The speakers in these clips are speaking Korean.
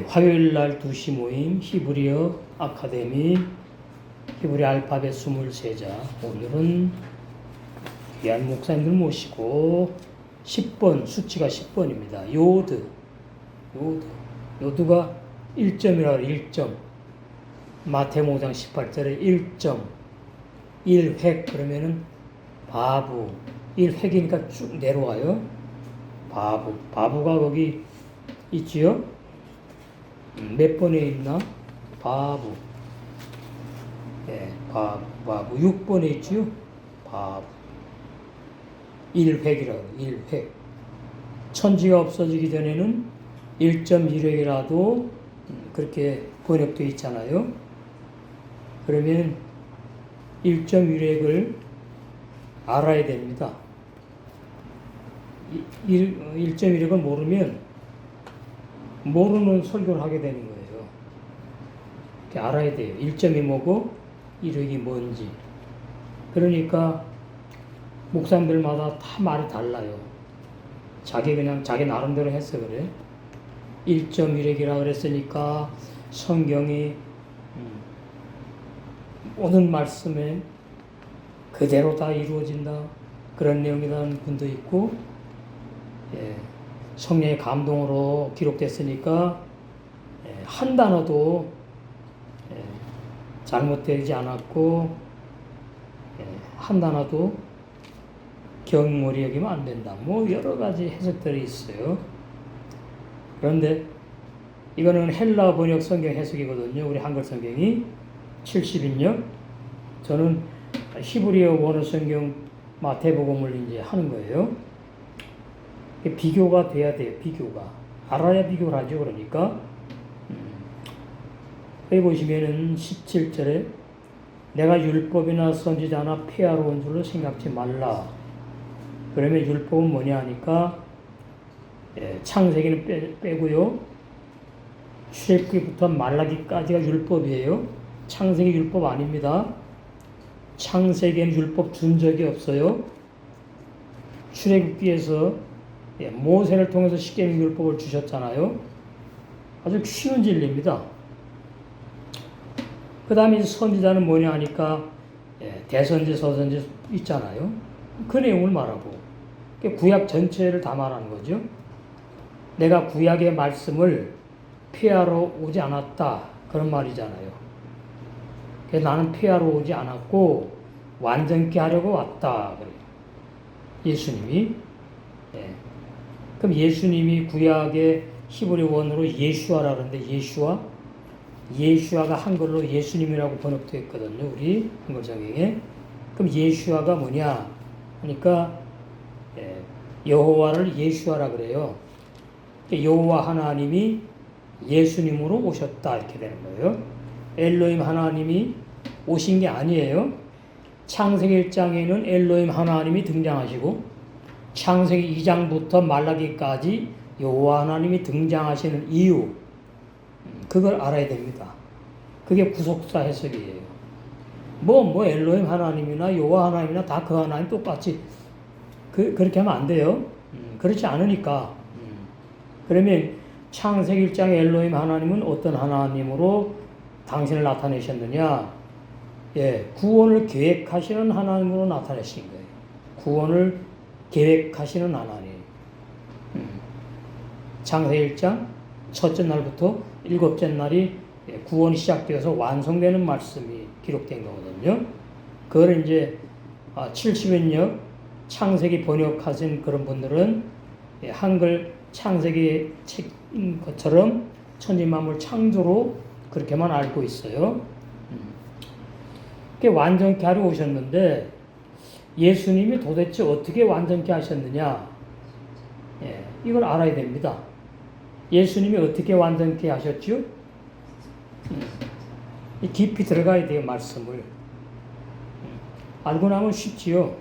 화요일 날 2시 모임 히브리어 아카데미 히브리 알파벳 23자. 오늘은 귀한 목사님들 모시고 10번, 수치가 10번입니다. 요드가 1점이라고 1점. 마태복음 5장 18절에 1점. 1획 그러면은 바부. 1획이니까 쭉 내려와요. 바부가 거기 있지요? 몇 번에 있나? 바부. 예, 바부. 6번에 있지요? 바부. 1획이라고, 1획. 천지가 없어지기 전에는 1.1획이라도 그렇게 번역되어 있잖아요. 그러면 1.1획을 알아야 됩니다. 1.1획을 모르면 모르는 설교를 하게 되는 거예요. 이렇게 알아야 돼요. 1점이 뭐고 1획이 뭔지. 그러니까 목사님들마다 다 말이 달라요. 자기 나름대로 해서 그래. 1.1획이라 그랬으니까 성경이 모든 말씀에 그대로 다 이루어진다. 그런 내용이라는 분도 있고, 성령의 감동으로 기록됐으니까 한 단어도 잘못되지 않았고 한 단어도 경물이 여기면 안 된다. 뭐 여러 가지 해석들이 있어요. 그런데 이거는 헬라 번역 성경 해석이거든요. 우리 한글 성경이 70인역. 저는 히브리어 원어 성경 마태복음을 이제 하는 거예요. 비교가 돼야 돼요. 비교가. 알아야 비교를 하죠. 그러니까 여기 보시면은 17절에 내가 율법이나 선지자나 폐하러 온 줄로 생각지 말라. 그러면 율법은 뭐냐 하니까 창세기는 빼고요. 출애굽기부터 말라기까지가 율법이에요. 창세기 율법 아닙니다. 창세기에는 율법 준 적이 없어요. 출애굽기에서 모세를 통해서 십계명 율법을 주셨잖아요. 아주 쉬운 진리입니다. 그 다음에 선지자는 뭐냐 하니까 대선지 서선지 있잖아요. 그 내용을 말하고 구약 전체를 다 말하는 거죠. 내가 구약의 말씀을 폐하러 오지 않았다. 그런 말이잖아요. 그래서 나는 폐하러 오지 않았고 완전케 하려고 왔다. 그래요. 예수님이. 그럼 예수님이 구약의 히브리 원어로 예슈아라 그러는데 예슈아가 한글로 예수님이라고 번역되어 있거든요. 우리 한글 성경에. 그럼 예슈아가 뭐냐? 그러니까 여호와를 예슈아라 그래요. 여호와 하나님이 예수님으로 오셨다 이렇게 되는 거예요. 엘로힘 하나님이 오신 게 아니에요. 창세기 1장에는 엘로힘 하나님이 등장하시고 창세기 2장부터 말라기까지 여호와 하나님이 등장하시는 이유, 그걸 알아야 됩니다. 그게 구속사 해석이에요. 엘로힘 하나님이나 여호와 하나님이나 다 그 하나님 똑같이 그렇게 하면 안 돼요. 그렇지 않으니까. 그러면 창세기 1장의 엘로힘 하나님은 어떤 하나님으로 당신을 나타내셨느냐? 구원을 계획하시는 하나님으로 나타내신 거예요. 구원을 계획하시는 하나님. 창세기 1장 첫째 날부터 일곱째 날이 구원이 시작되어서 완성되는 말씀이 기록된 거거든요. 그걸 이제 70인역 창세기 번역하신 그런 분들은 한글 창세기 책인 것처럼 천지만물 창조로 그렇게만 알고 있어요. 완전케 하려 오셨는데 예수님이 도대체 어떻게 완전케 하셨느냐? 이걸 알아야 됩니다. 예수님이 어떻게 완전케 하셨죠? 깊이 들어가야 돼요, 말씀을. 알고 나면 쉽지요.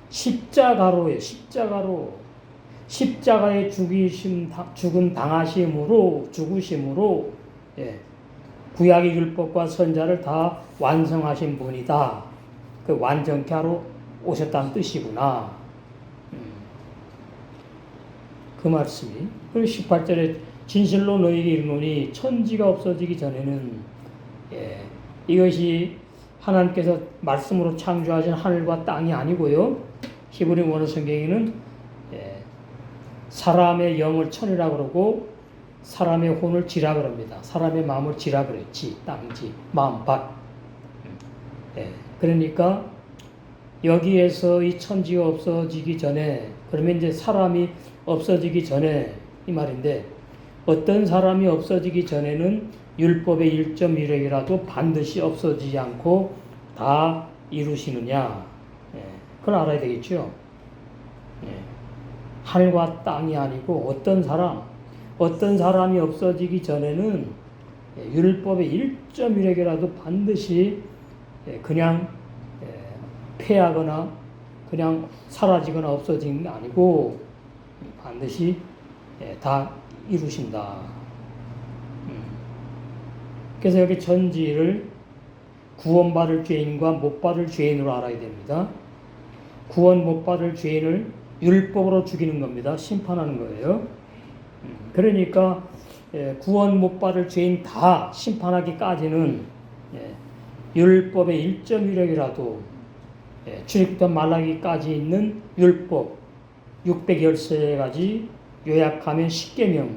십자가로요, 십자가로. 십자가의 죽음 당하심으로, 죽으심으로, 구약의 율법과 선자를 다 완성하신 분이다. 그 완전케 하러 오셨다는 뜻이구나. 그 말씀이. 그리고 18절에 진실로 너희에게 이르노니 천지가 없어지기 전에는 이것이 하나님께서 말씀으로 창조하신 하늘과 땅이 아니고요. 히브리 원어 성경에는 사람의 영을 천이라 그러고 사람의 혼을 지라 그럽니다. 사람의 마음을 지라 그랬지. 땅지, 마음, 밭. 그러니까 여기에서 이 천지가 없어지기 전에, 그러면 이제 사람이 없어지기 전에 이 말인데, 어떤 사람이 없어지기 전에는 율법의 1.1획이라도 반드시 없어지지 않고 다 이루시느냐. 그걸 알아야 되겠죠. 하늘과 땅이 아니고 어떤 사람이 없어지기 전에는 율법의 1.1획이라도 반드시 그냥 폐하거나 그냥 사라지거나 없어지는 게 아니고 반드시 다 이루신다. 그래서 여기 천지를 구원받을 죄인과 못 받을 죄인으로 알아야 됩니다. 구원 못 받을 죄인을 율법으로 죽이는 겁니다. 심판하는 거예요. 그러니까 구원 못 받을 죄인 다 심판하기까지는 율법의 1.1획이라도 출애굽부터 말라기까지 있는 율법 613가지 요약하면 10계명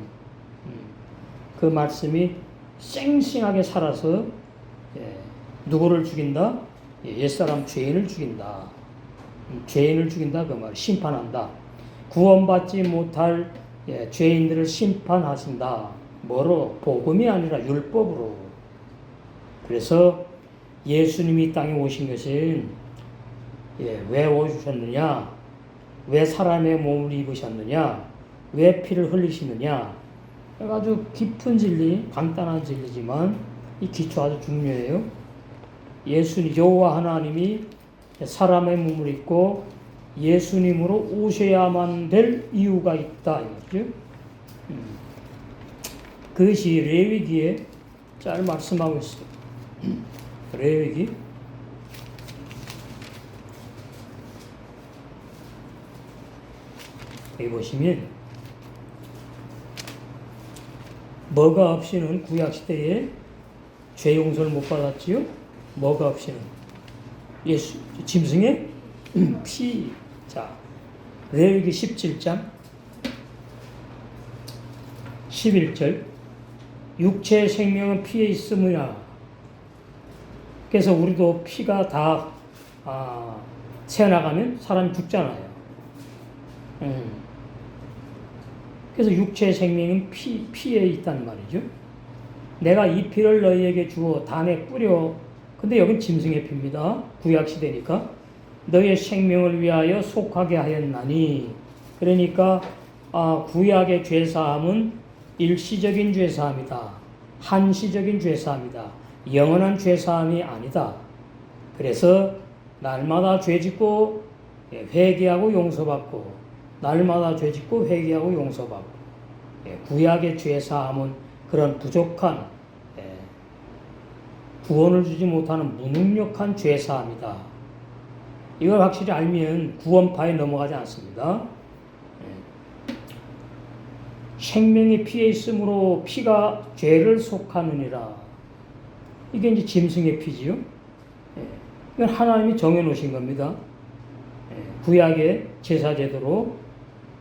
그 말씀이 쌩쌩하게 살아서 누구를 죽인다? 옛사람 죄인을 죽인다. 죄인을 죽인다 그 말. 심판한다. 구원받지 못할 죄인들을 심판하신다. 뭐로? 복음이 아니라 율법으로. 그래서 예수님이 땅에 오신 것은 왜 오셨느냐? 왜 사람의 몸을 입으셨느냐? 왜 피를 흘리시느냐? 아주 깊은 진리, 간단한 진리지만 이 기초 아주 중요해요. 예수님, 여호와 하나님이 사람의 몸을 입고 예수님으로 오셔야만 될 이유가 있다. 이거죠. 그것이 레위기에 잘 말씀하고 있어요. 레위기 여기 보시면 뭐가 없이는 구약시대에 죄 용서를 못 받았지요. 뭐가 없이는 예수 짐승의 피. 자, 레위기 17장 11절 육체의 생명은 피에 있음이라. 그래서 우리도 피가 다 새어나가면 사람이 죽잖아요. 그래서 육체의 생명은 피에 있단 말이죠. 내가 이 피를 너희에게 주어 단에 뿌려. 근데 여긴 짐승의 피입니다. 구약시대니까. 너희의 생명을 위하여 속하게 하였나니. 그러니까 구약의 죄사함은 일시적인 죄사함이다. 한시적인 죄사함이다. 영원한 죄사함이 아니다. 그래서 날마다 죄짓고 회개하고 용서받고 날마다 죄짓고 회개하고 용서받고 구약의 죄사함은 그런 부족한 구원을 주지 못하는 무능력한 죄사함이다. 이걸 확실히 알면 구원파에 넘어가지 않습니다. 생명이 피에 있으므로 피가 죄를 속하느니라. 이게 이제 짐승의 피지요. 이건 하나님이 정해놓으신 겁니다. 구약의 제사제도로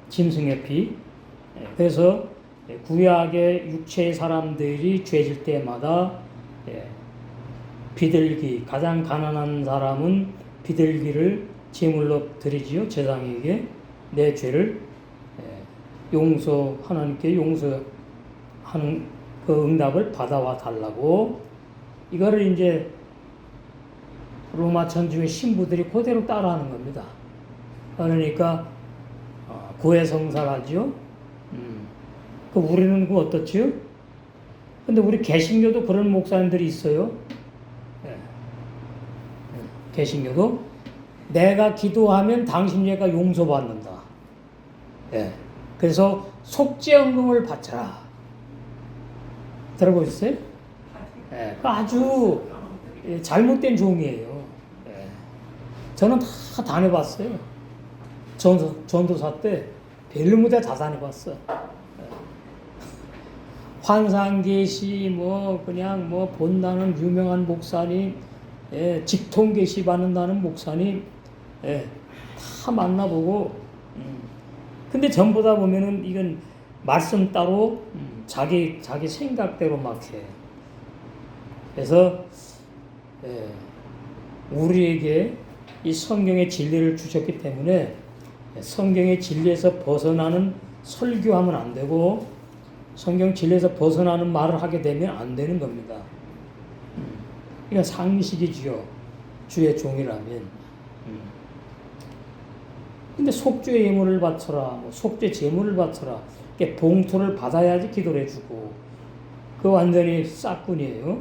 짐승의 피. 그래서 구약의 육체의 사람들이 죄질 때마다 비둘기, 가장 가난한 사람은 비둘기를 제물로 드리지요. 제사장에게 내 죄를 하나님께 용서하는 그 응답을 받아와 달라고. 이거를 이제 로마 천주의 신부들이 그대로 따라하는 겁니다. 그러니까 고해성사라죠. 그 우리는 그 어떻지요? 근데 우리 개신교도 그런 목사님들이 있어요. 개신교도 내가 기도하면 당신 죄가 용서받는다. 그래서 속죄헌금을 바쳐라. 들어보셨어요? 그 아주 잘못된 종이에요. 저는 다 다녀봤어요. 전도사 때 벨르무대 다 다녀봤어. 환상계시 뭐 그냥 뭐 본다는 유명한 목사님, 예, 직통계시 받는다는 목사님, 예, 다 만나보고, 근데 전부 다 보면은 이건 말씀 따로 자기 생각대로 막 해. 그래서 예, 우리에게 이 성경의 진리를 주셨기 때문에 성경의 진리에서 벗어나는 설교하면 안 되고 성경 진리에서 벗어나는 말을 하게 되면 안 되는 겁니다. 이건 상식이지요. 주의 종이라면. 근데 속죄 예물을 바쳐라, 뭐 속죄 제물을 바쳐라. 봉투를 받아야지 기도를 해주고. 그 완전히 싹군이에요.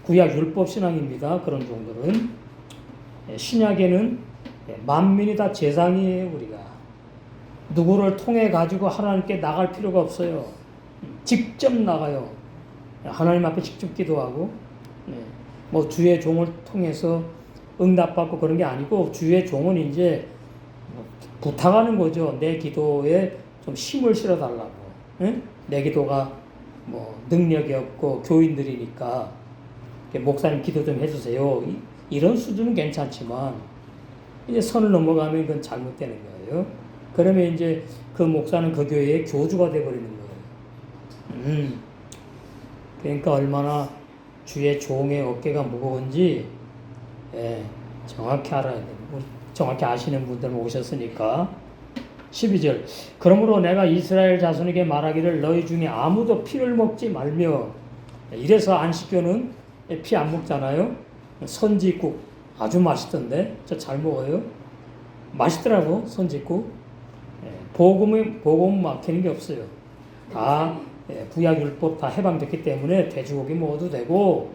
구약 율법 신앙입니다. 그런 종들은. 신약에는 만민이 다 제사장이에요. 우리가 누구를 통해 가지고 하나님께 나갈 필요가 없어요. 직접 나가요. 하나님 앞에 직접 기도하고, 뭐 주의 종을 통해서 응답받고 그런 게 아니고 주의 종은 이제 부탁하는 거죠. 내 기도에 좀 힘을 실어달라고. 내 기도가 뭐 능력이 없고 교인들이니까 목사님 기도 좀 해주세요. 이런 수준은 괜찮지만 이제 선을 넘어가면 그건 잘못되는 거예요. 그러면 이제 그 목사는 그 교회의 교주가 되어버리는 거예요. 그러니까 얼마나 주의 종의 어깨가 무거운지 정확히 알아야 돼요. 정확히 아시는 분들 오셨으니까. 12절 그러므로 내가 이스라엘 자손에게 말하기를 너희 중에 아무도 피를 먹지 말며. 이래서 안식교는 피 안 먹잖아요. 선지국 아주 맛있던데 저 잘 먹어요. 맛있더라고 선지국. 복음 막히는 게 없어요. 다 구약 율법 다 해방됐기 때문에 돼지고기 먹어도 되고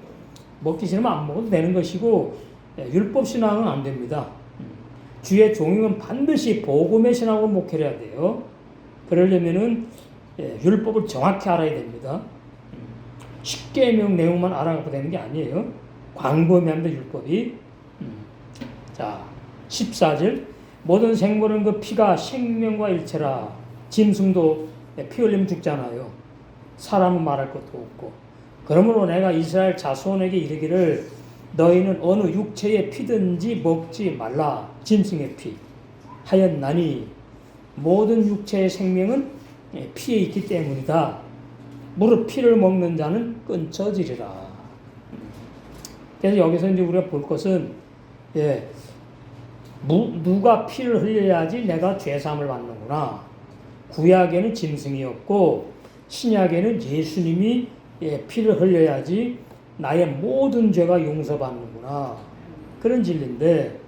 먹기 싫으면 안 먹어도 되는 것이고 율법 신앙은 안 됩니다. 주의 종이면 반드시 복음의 신앙으로 목회를 해야 돼요. 그러려면은 율법을 정확히 알아야 됩니다. 십계명 내용만 알아가도 되는 게 아니에요. 광범위합니다 율법이. 자 14절 모든 생물은 그 피가 생명과 일체라. 짐승도 피 흘리면 죽잖아요. 사람은 말할 것도 없고. 그러므로 내가 이스라엘 자손에게 이르기를 너희는 어느 육체의 피든지 먹지 말라. 짐승의 피 하였나니 모든 육체의 생명은 피에 있기 때문이다. 무릇 피를 먹는 자는 끊쳐지리라. 그래서 여기서 이제 우리가 볼 것은 누가 피를 흘려야지 내가 죄사함을 받는구나. 구약에는 짐승이었고 신약에는 예수님이 피를 흘려야지 나의 모든 죄가 용서받는구나. 그런 진리인데,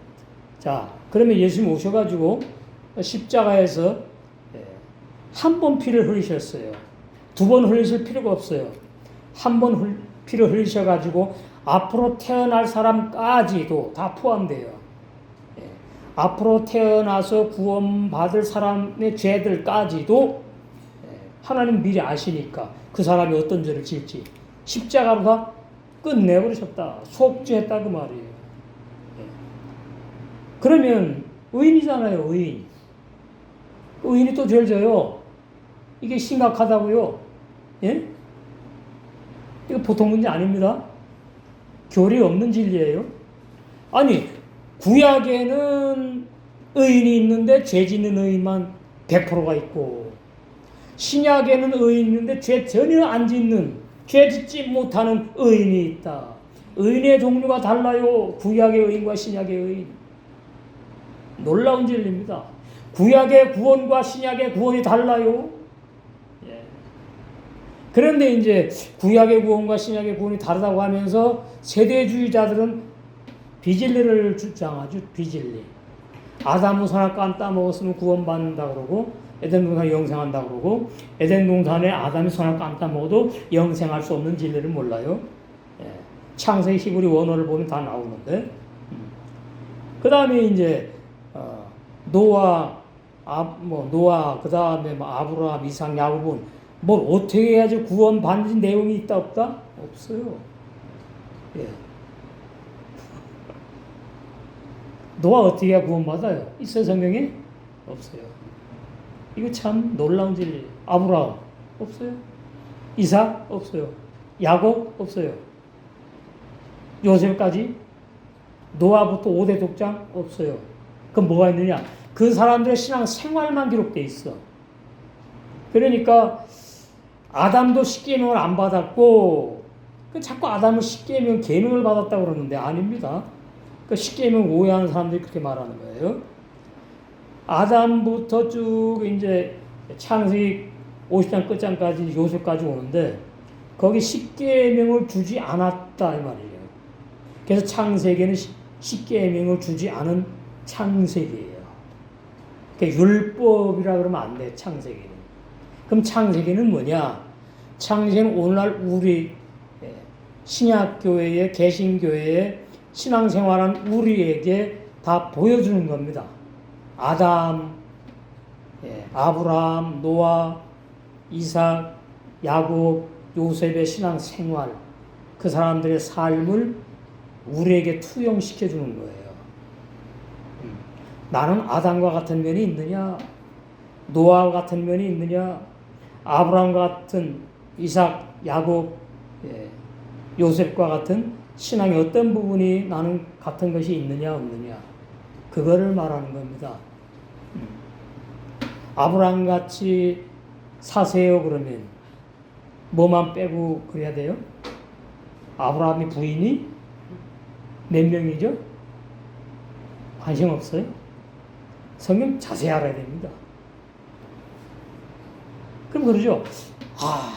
자 그러면 예수님 오셔가지고 십자가에서 한 번 피를 흘리셨어요. 두 번 흘리실 필요가 없어요. 한 번 피를 흘리셔가지고 앞으로 태어날 사람까지도 다 포함돼요. 앞으로 태어나서 구원받을 사람의 죄들까지도 하나님 미리 아시니까 그 사람이 어떤 죄를 지을지 십자가로 다 끝내버리셨다. 속죄했다 그 말이에요. 그러면 의인이잖아요. 의인이 또 죄를 져요. 이게 심각하다고요. 예? 이거 보통 문제 아닙니다. 교리 없는 진리예요. 아니 구약에는 의인이 있는데 죄 짓는 의인만 100%가 있고 신약에는 의인이 있는데 죄 전혀 안 짓는 죄 짓지 못하는 의인이 있다. 의인의 종류가 달라요. 구약의 의인과 신약의 의인. 놀라운 진리입니다. 구약의 구원과 신약의 구원이 달라요. 그런데 이제 구약의 구원과 신약의 구원이 다르다고 하면서 세대주의자들은 비진리를 주장하죠. 비진리. 아담은 선악과 따먹었으면 구원받는다 그러고 에덴 동산에 영생한다 그러고 에덴 동산에 아담이 선악과 안 따먹어도 영생할 수 없는 진리를 몰라요. 창세기 히브리 원어를 보면 다 나오는데. 그 다음에 이제 노아 그 다음에 아브라함, 이삭, 야곱은 뭘 어떻게 해야지 구원받는 내용이 있다 없다? 없어요. 노아 어떻게 해야 구원받아요? 있어요 성경에? 없어요. 이거 참 놀라운 진리예요. 아브라함 없어요. 이삭 없어요. 야곱 없어요. 요셉까지 노아부터 5대 독장 없어요. 그럼 뭐가 있느냐? 그 사람들의 신앙 생활만 기록돼 있어. 그러니까 아담도 십계명을 안 받았고 자꾸 아담은 십계명 계명을 받았다고 그러는데 아닙니다. 그 십계명 오해하는 사람들이 그렇게 말하는 거예요. 아담부터 쭉 이제 창세기 50장 끝장까지 요셉까지 오는데 거기 십계명을 주지 않았다 이 말이에요. 그래서 창세기에는 십계명을 주지 않은 창세기예요. 그러니까 율법이라 그러면 안 돼. 창세기는. 그럼 창세기는 뭐냐? 창세기는 오늘날 우리 신약교회의 개신교회의 신앙생활한 우리에게 다 보여주는 겁니다. 아담, 아브라함, 노아, 이삭, 야곱, 요셉의 신앙생활, 그 사람들의 삶을 우리에게 투영시켜 주는 거예요. 나는 아담과 같은 면이 있느냐? 노아와 같은 면이 있느냐? 아브라함과 같은 이삭, 야곱, 요셉과 같은 신앙의 어떤 부분이 나는 같은 것이 있느냐 없느냐 그거를 말하는 겁니다. 아브라함같이 사세요 그러면 뭐만 빼고 그래야 돼요? 아브라함이 부인이 몇 명이죠? 관심 없어요? 성경 자세히 알아야 됩니다. 그럼 그러죠.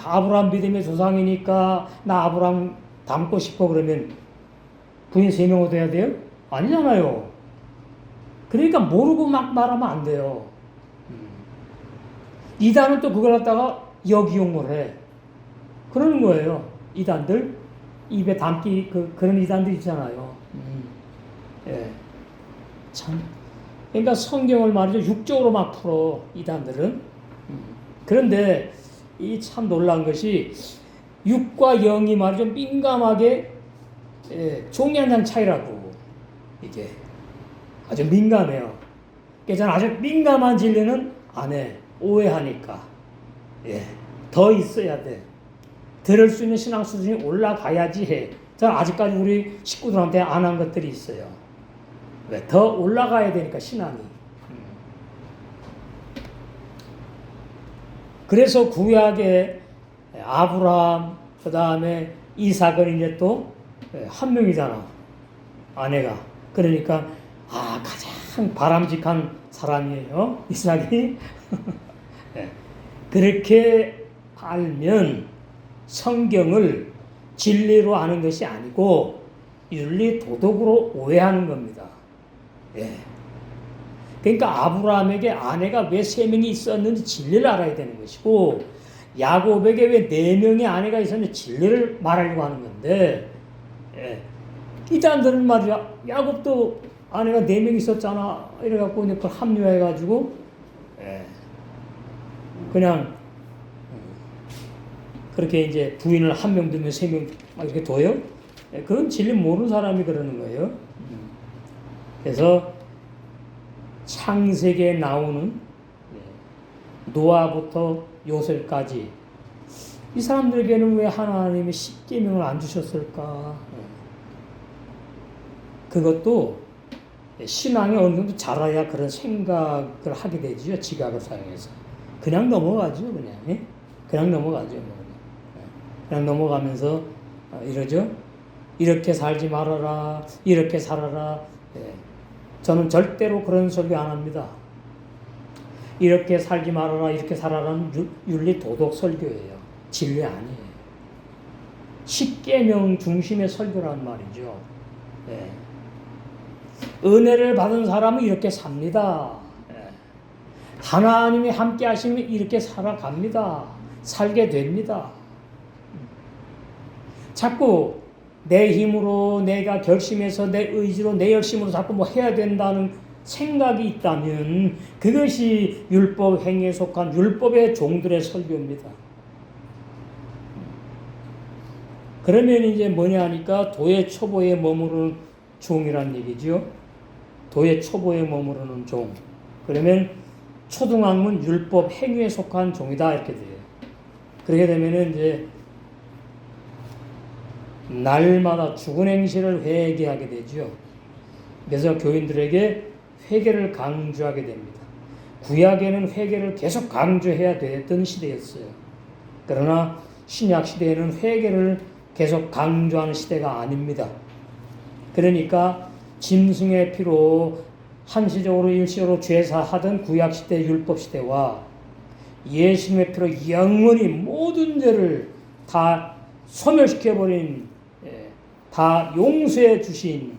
아브라함 믿음의 조상이니까 나 아브라함 닮고 싶어 그러면 부인 3명 얻어야 돼요? 아니잖아요. 그러니까 모르고 막 말하면 안 돼요. 이단은 또 그걸 갖다가 역이용을 해. 그러는 거예요. 이단들 입에 담기 그런 이단들 있잖아요. 예. 참. 그러니까 성경을 말이죠. 육적으로 막 풀어 이단들은. 그런데 이 참 놀라운 것이 육과 영이 말이죠. 민감하게 종이 한 장 차이라고 이게 아주 민감해요. 그래서 아주 민감한 진리는 안 해. 오해하니까. 더 있어야 돼. 들을 수 있는 신앙 수준이 올라가야지 해. 저는 아직까지 우리 식구들한테 안 한 것들이 있어요. 왜? 더 올라가야 되니까 신앙이. 그래서 구약에 아브라함, 그 다음에 이삭은 이제 또 한 명이잖아. 아내가. 그러니까 가장 바람직한 사람이에요. 이삭이. 그렇게 알면 성경을 진리로 아는 것이 아니고 윤리 도덕으로 오해하는 겁니다. 그러니까 아브라함에게 아내가 왜 3명이 있었는지 진리를 알아야 되는 것이고 야곱에게 왜 4명의 아내가 있었는지 진리를 말하려고 하는 건데 이단들은 말이야 야곱도 아내가 4명 있었잖아 이래갖고 그걸 합리화해가지고 그냥 그렇게 이제 부인을 1명 두면 3명 이렇게 둬요? 그건 진리 모르는 사람이 그러는 거예요. 그래서 창세기에 나오는 노아부터 요셉까지 이 사람들에게는 왜 하나님이 십계명을 안 주셨을까? 그것도 신앙이 어느 정도 자라야 그런 생각을 하게 되죠. 지각을 사용해서. 그냥 넘어가죠. 그냥 넘어가죠. 그냥 넘어가면서 이러죠. 이렇게 살지 말아라. 이렇게 살아라. 저는 절대로 그런 설교 안 합니다. 이렇게 살지 말아라. 이렇게 살아라는 윤리 도덕 설교예요. 진리 아니에요. 십계명 중심의 설교란 말이죠. 은혜를 받은 사람은 이렇게 삽니다. 하나님이 함께 하시면 이렇게 살아갑니다. 살게 됩니다. 자꾸 내 힘으로 내가 결심해서 내 의지로 내 열심으로 자꾸 뭐 해야 된다는 생각이 있다면 그것이 율법 행위에 속한 율법의 종들의 설교입니다. 그러면 이제 뭐냐 하니까 도의 초보에 머무르는 종이란 얘기죠. 도의 초보에 머무르는 종. 그러면 초등학문 율법 행위에 속한 종이다 이렇게 돼요. 그렇게 되면은 이제 날마다 죽은 행실을 회개하게 되죠. 그래서 교인들에게 회개를 강조하게 됩니다. 구약에는 회개를 계속 강조해야 됐던 시대였어요. 그러나 신약 시대에는 회개를 계속 강조하는 시대가 아닙니다. 그러니까 짐승의 피로 한시적으로 일시적으로 죄사하던 구약 시대 율법 시대와 예수님의 피로 영원히 모든 죄를 다 소멸시켜버린, 다 용서해 주신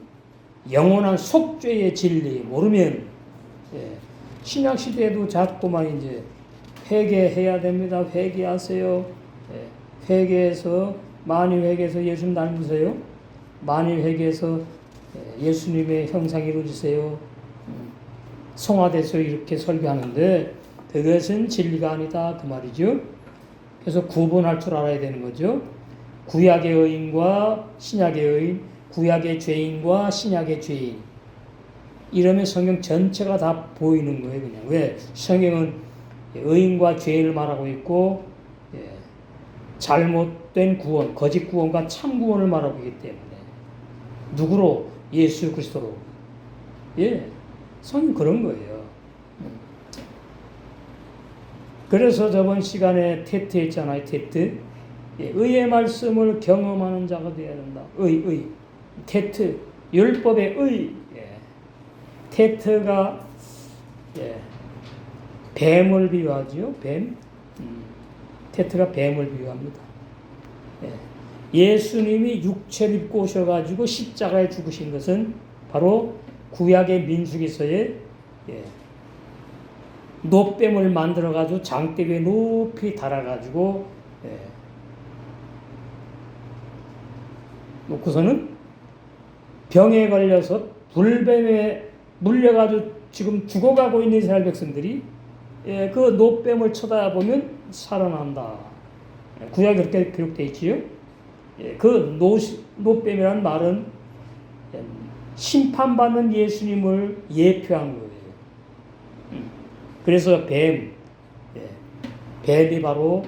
영원한 속죄의 진리 모르면 신약 시대에도 자꾸만 이제 회개해야 됩니다. 회개하세요. 회개해서 많이 회개해서 예수님 닮으세요. 많이 회개해서 예수님의 형상 이루어지세요. 성화돼서 이렇게 설교하는데 그것은 진리가 아니다 그 말이죠. 그래서 구분할 줄 알아야 되는 거죠. 구약의 의인과 신약의 의인, 구약의 죄인과 신약의 죄인. 이러면 성경 전체가 다 보이는 거예요, 그냥. 왜? 성경은 의인과 죄인을 말하고 있고, 잘못된 구원, 거짓 구원과 참 구원을 말하고 있기 때문에. 누구로? 예수 그리스도로. 성경 그런 거예요. 그래서 저번 시간에 테트 했잖아요, 테트. 의의 말씀을 경험하는 자가 되어야 된다. 테트. 율법의 의. 테트가 뱀을 비유하죠. 뱀. 테트가 뱀을 비유합니다. 예수님이 육체를 입고 오셔가지고 십자가에 죽으신 것은 바로 구약의 민수기서에 노뱀을 만들어가지고 장대 위에 높이 달아가지고 놓고서는 병에 걸려서 불뱀에 물려가지고 지금 죽어가고 있는 이스라엘 백성들이 그 노뱀을 쳐다보면 살아난다. 구약에 그렇게 기록되어 있지요. 그 노뱀이라는 말은 심판받는 예수님을 예표한 거예요. 그래서 뱀이 바로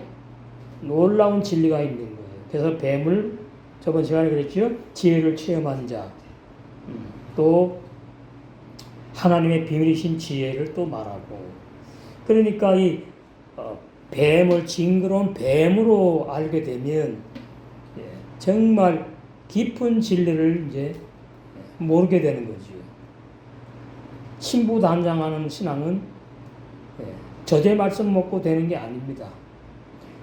놀라운 진리가 있는 거예요. 그래서 뱀을 저번 시간에 그랬죠. 지혜를 체험한 자, 또 하나님의 비밀이신 지혜를 또 말하고. 그러니까 이 뱀을 징그러운 뱀으로 알게 되면 정말 깊은 진리를 이제 모르게 되는 거죠. 신부단장하는 신앙은 저제 말씀 먹고 되는 게 아닙니다.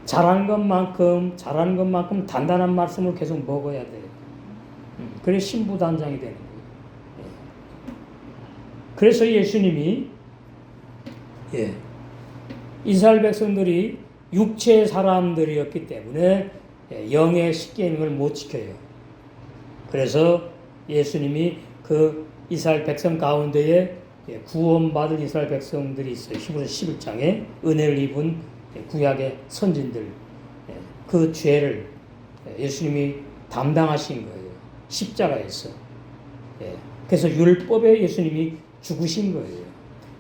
잘하는 것만큼 단단한 말씀을 계속 먹어야 돼요. 그래 신부단장이 되는 거예요. 그래서 예수님이 이스라엘 백성들이 육체의 사람들이었기 때문에 영의 십계명을 못 지켜요. 그래서 예수님이 그 이스라엘 백성 가운데에 구원받을 이스라엘 백성들이 있어요. 히브리서 11장에 은혜를 입은 구약의 선진들, 그 죄를 예수님이 담당하신 거예요. 십자가에서. 그래서 율법에 예수님이 죽으신 거예요.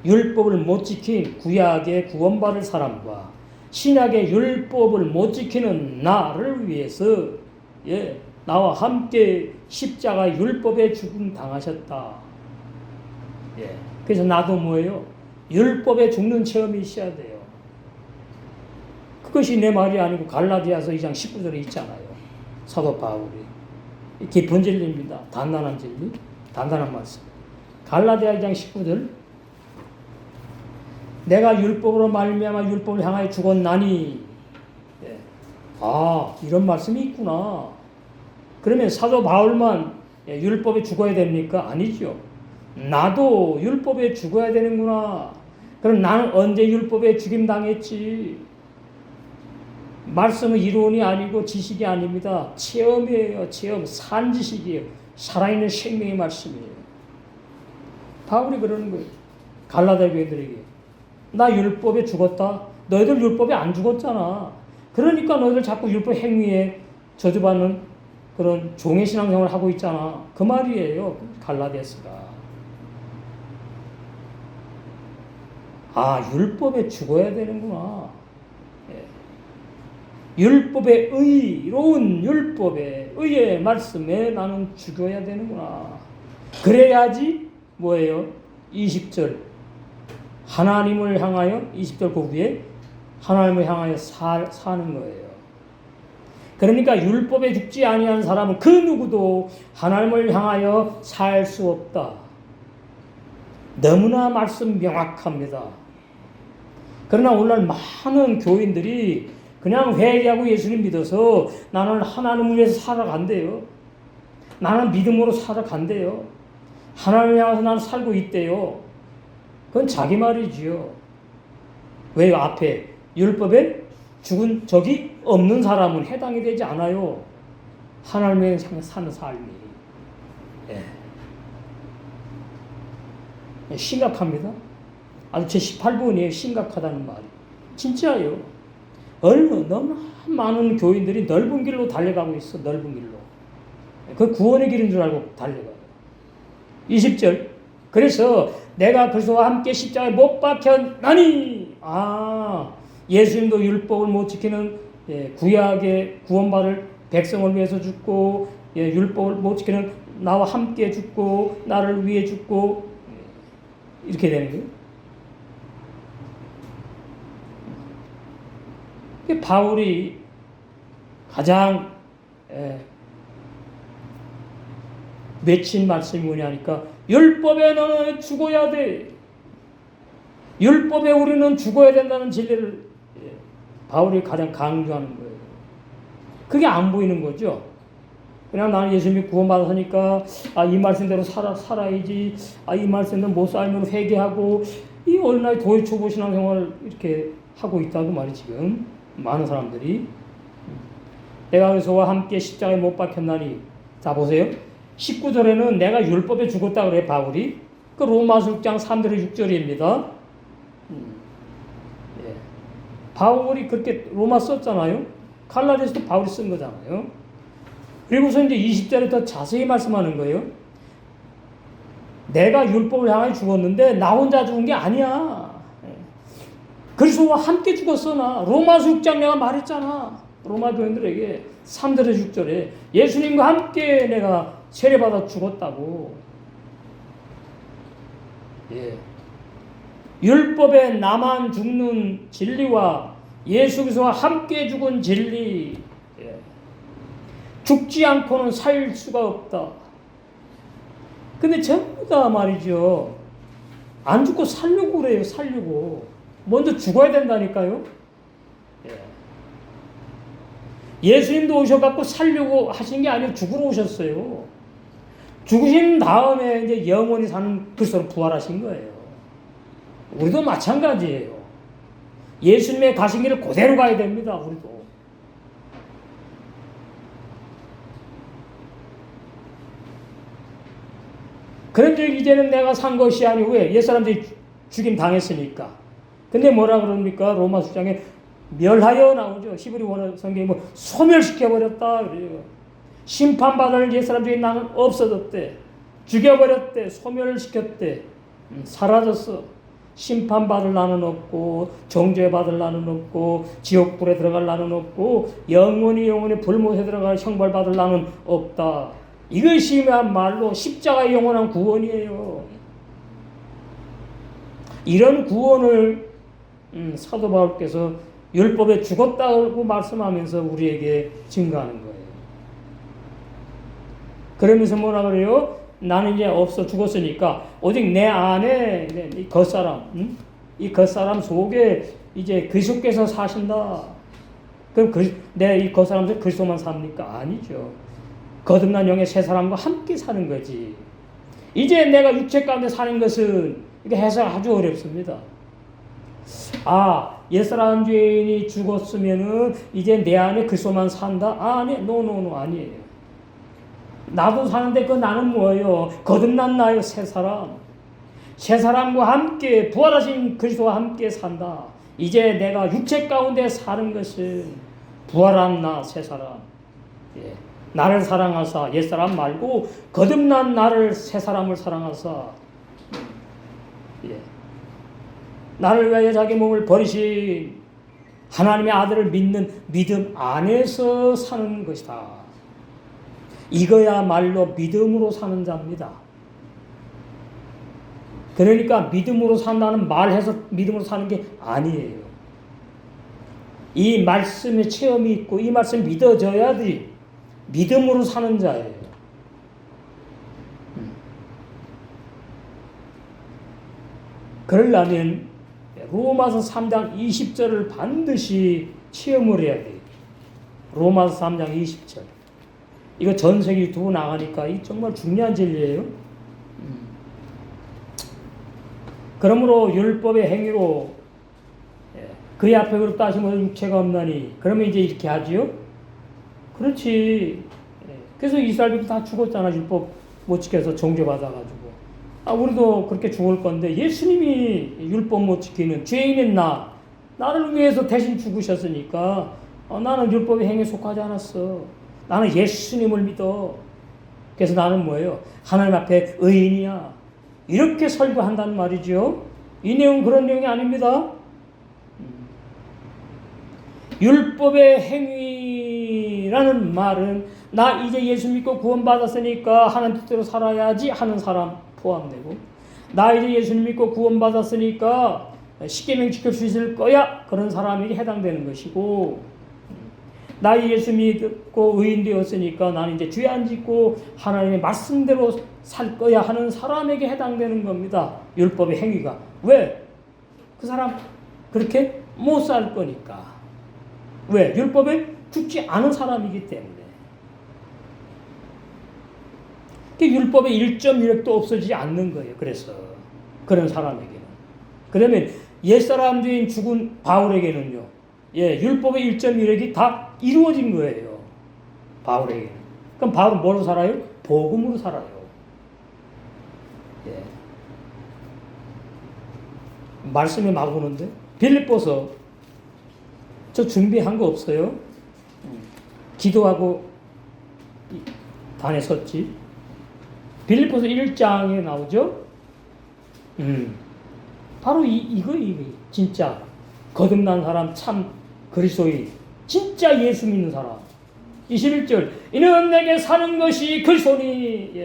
율법을 못 지킨 구약의 구원받을 사람과 신약의 율법을 못 지키는 나를 위해서 나와 함께 십자가 율법에 죽음 당하셨다. 그래서 나도 뭐예요? 율법에 죽는 체험이 있어야 돼요. 그것이 내 말이 아니고 갈라디아서 2장 19절에 있잖아요. 사도 바울이. 깊은 진리입니다. 단단한 진리, 단단한 말씀. 갈라디아 2장 19절. 내가 율법으로 말미암아 율법을 향하여 죽었나니. 이런 말씀이 있구나. 그러면 사도 바울만 율법에 죽어야 됩니까? 아니죠. 나도 율법에 죽어야 되는구나. 그럼 나는 언제 율법에 죽임당했지? 말씀은 이론이 아니고 지식이 아닙니다. 체험이에요. 체험. 산지식이에요. 살아있는 생명의 말씀이에요. 바울이 그러는 거예요. 갈라디아 교인들에게. 나 율법에 죽었다. 너희들 율법에 안 죽었잖아. 그러니까 너희들 자꾸 율법 행위에 저주받는 그런 종의 신앙생활을 하고 있잖아. 그 말이에요. 갈라디아서가. 율법에 죽어야 되는구나. 율법의 의로운 율법의 의의 말씀에 나는 죽어야 되는구나. 그래야지 뭐예요? 20절 하나님을 향하여 20절 그 위에 하나님을 향하여 사는 거예요. 그러니까 율법에 죽지 아니한 사람은 그 누구도 하나님을 향하여 살 수 없다. 너무나 말씀 명확합니다. 그러나 오늘날 많은 교인들이 그냥 회개하고 예수님 믿어서 나는 하나님을 위해서 살아간대요. 나는 믿음으로 살아간대요. 하나님을 향해서 나는 살고 있대요. 그건 자기 말이지요. 왜요? 앞에 율법에 죽은 적이 없는 사람은 해당이 되지 않아요. 하나님을 향해 사는 삶이. 심각합니다. 아주 제 18번이에요. 심각하다는 말이. 진짜예요. 너무 많은 교인들이 넓은 길로 달려가고 있어. 넓은 길로. 그 구원의 길인 줄 알고 달려가요. 20절. 그래서 내가 그리스도와 함께 십자가에 못 박혔나니. 예수님도 율법을 못 지키는 구약의 구원받을 백성을 위해서 죽고 율법을 못 지키는 나와 함께 죽고 나를 위해 죽고 이렇게 되는 거예요. 바울이 가장 맺힌 말씀이 뭐냐니까 율법에 너는 죽어야 돼. 율법에 우리는 죽어야 된다는 진리를 바울이 가장 강조하는 거예요. 그게 안 보이는 거죠. 그냥 나는 예수님이 구원받았으니까 이 말씀대로 살아야지. 이 말씀대로 못 살면 회개하고 이 얼마나 도의초보 신앙생활을 이렇게 하고 있다고 말이 지금 많은 사람들이. 내가 그리스도와 함께 십자가에 못 박혔나니. 자 보세요. 19절에는 내가 율법에 죽었다 그래 바울이. 그 로마서 6장 3절에 6절입니다. 바울이 그렇게 로마 썼잖아요. 갈라디아서도 바울이 쓴 거잖아요. 그리고서 이제 20절에 더 자세히 말씀하는 거예요. 내가 율법을 향해 죽었는데 나 혼자 죽은 게 아니야. 그리스도와 함께 죽었어 나. 로마서 6장 내가 말했잖아. 로마 교인들에게 3절에 6절에 예수님과 함께 내가 세례받아 죽었다고. 율법에 나만 죽는 진리와 예수 그리스도와 함께 죽은 진리. 죽지 않고는 살 수가 없다. 근데 전부 다 말이죠. 안 죽고 살려고 그래요. 살려고. 먼저 죽어야 된다니까요. 예수님도 오셔갖고 살려고 하신 게 아니고 죽으러 오셨어요. 죽으신 다음에 이제 영원히 사는 그리스도로 부활하신 거예요. 우리도 마찬가지예요. 예수님의 가신 길을 그대로 가야 됩니다. 우리도. 그런데 이제는 내가 산 것이 아니고 왜? 옛사람들이 죽임 당했으니까. 근데 뭐라 그럽니까? 로마 수장에 멸하여 나오죠. 히브리어 성경에 뭐 소멸시켜버렸다 그래요. 심판받을 옛사람들이 나는 없어졌대. 죽여버렸대. 소멸시켰대. 사라졌어. 심판받을 나는 없고 정죄받을 나는 없고 지옥불에 들어갈 나는 없고 영원히 불못에 들어갈 형벌받을 나는 없다. 이것이야말로 십자가의 영원한 구원이에요. 이런 구원을 사도 바울께서 율법에 죽었다고 말씀하면서 우리에게 증거하는 거예요. 그러면서 뭐라 그래요? 나는 이제 없어 죽었으니까 오직 내 안에 이 겉사람, 이 겉사람 속에 이제 그리스도께서 사신다. 그럼 내 이 겉사람들 그리스도만 삽니까? 아니죠. 거듭난 영의 새 사람과 함께 사는 거지. 이제 내가 육체 가운데 사는 것은 이게 해석 아주 어렵습니다. 옛사람 죄인이 죽었으면은 이제 내 안에 그리스도만 산다? 아니, 노 아니에요. 나도 사는데 그 나는 뭐예요? 거듭난 나요, 새 사람. 새 사람과 함께 부활하신 그리스도와 함께 산다. 이제 내가 육체 가운데 사는 것은 부활한 나, 새 사람. 나를 사랑하사 옛사람 말고 거듭난 나를 새 사람을 사랑하사 나를 위하여 자기 몸을 버리신 하나님의 아들을 믿는 믿음 안에서 사는 것이다. 이거야말로 믿음으로 사는 자입니다. 그러니까 믿음으로 산다는 말해서 믿음으로 사는 게 아니에요. 이 말씀에 체험이 있고 이 말씀 믿어져야지 믿음으로 사는 자예요. 그러려면 로마서 3장 20절을 반드시 체험을 해야 돼요. 로마서 3장 20절. 이거 전세기 두고 나가니까 이 정말 중요한 진리예요. 그러므로 율법의 행위로 그의 앞에 그릇 따시면 육체가 없나니 그러면 이제 이렇게 하지요? 그렇지. 그래서 이스라엘도 다 죽었잖아. 율법 못 지켜서 정죄받아가지고. 우리도 그렇게 죽을 건데 예수님이 율법 못 지키는 죄인인 나를 위해서 대신 죽으셨으니까 나는 율법의 행위에 속하지 않았어. 나는 예수님을 믿어. 그래서 나는 뭐예요? 하나님 앞에 의인이야. 이렇게 설교한다는 말이죠. 이 내용은 그런 내용이 아닙니다. 율법의 행위라는 말은 나 이제 예수 믿고 구원받았으니까 하나님 뜻대로 살아야지 하는 사람 포함되고, 나 이제 예수님 믿고 구원받았으니까 십계명 지킬 수 있을 거야 그런 사람에게 해당되는 것이고, 나 예수 믿고 의인 되었으니까 나는 이제 죄 안 짓고 하나님의 말씀대로 살 거야 하는 사람에게 해당되는 겁니다. 율법의 행위가. 왜? 그 사람 그렇게 못 살 거니까. 왜? 율법에 죽지 않은 사람이기 때문에. 율법의 1.1획도 없어지지 않는 거예요. 그래서 그런 사람에게는. 그러면 옛사람들인 죽은 바울에게는요, 율법의 1.1획이 다 이루어진 거예요. 바울에게는. 그럼 바울은 뭐로 살아요? 복음으로 살아요. 말씀이 막 오는데 빌립보서 저 준비한 거 없어요? 기도하고 단에 섰지. 빌립보서 1장에 나오죠? 바로 이거 진짜 거듭난 사람, 참 그리스도인, 진짜 예수 믿는 사람. 21절 이는 내게 사는 것이 그리스도니.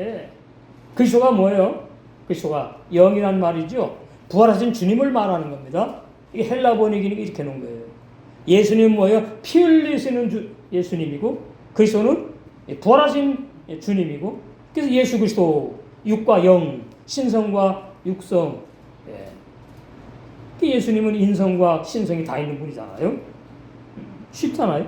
그리스도가 뭐예요? 그리스도가 영이란 말이죠. 부활하신 주님을 말하는 겁니다. 이게 헬라 번역이니까 이렇게 놓은 거예요. 예수님은 뭐예요? 피 흘리시는 예수님이고, 그리스도는 부활하신 주님이고, 그래서 예수 그리스도 육과 영, 신성과 육성. 예수님은 인성과 신성이 다 있는 분이잖아요. 쉽잖아요.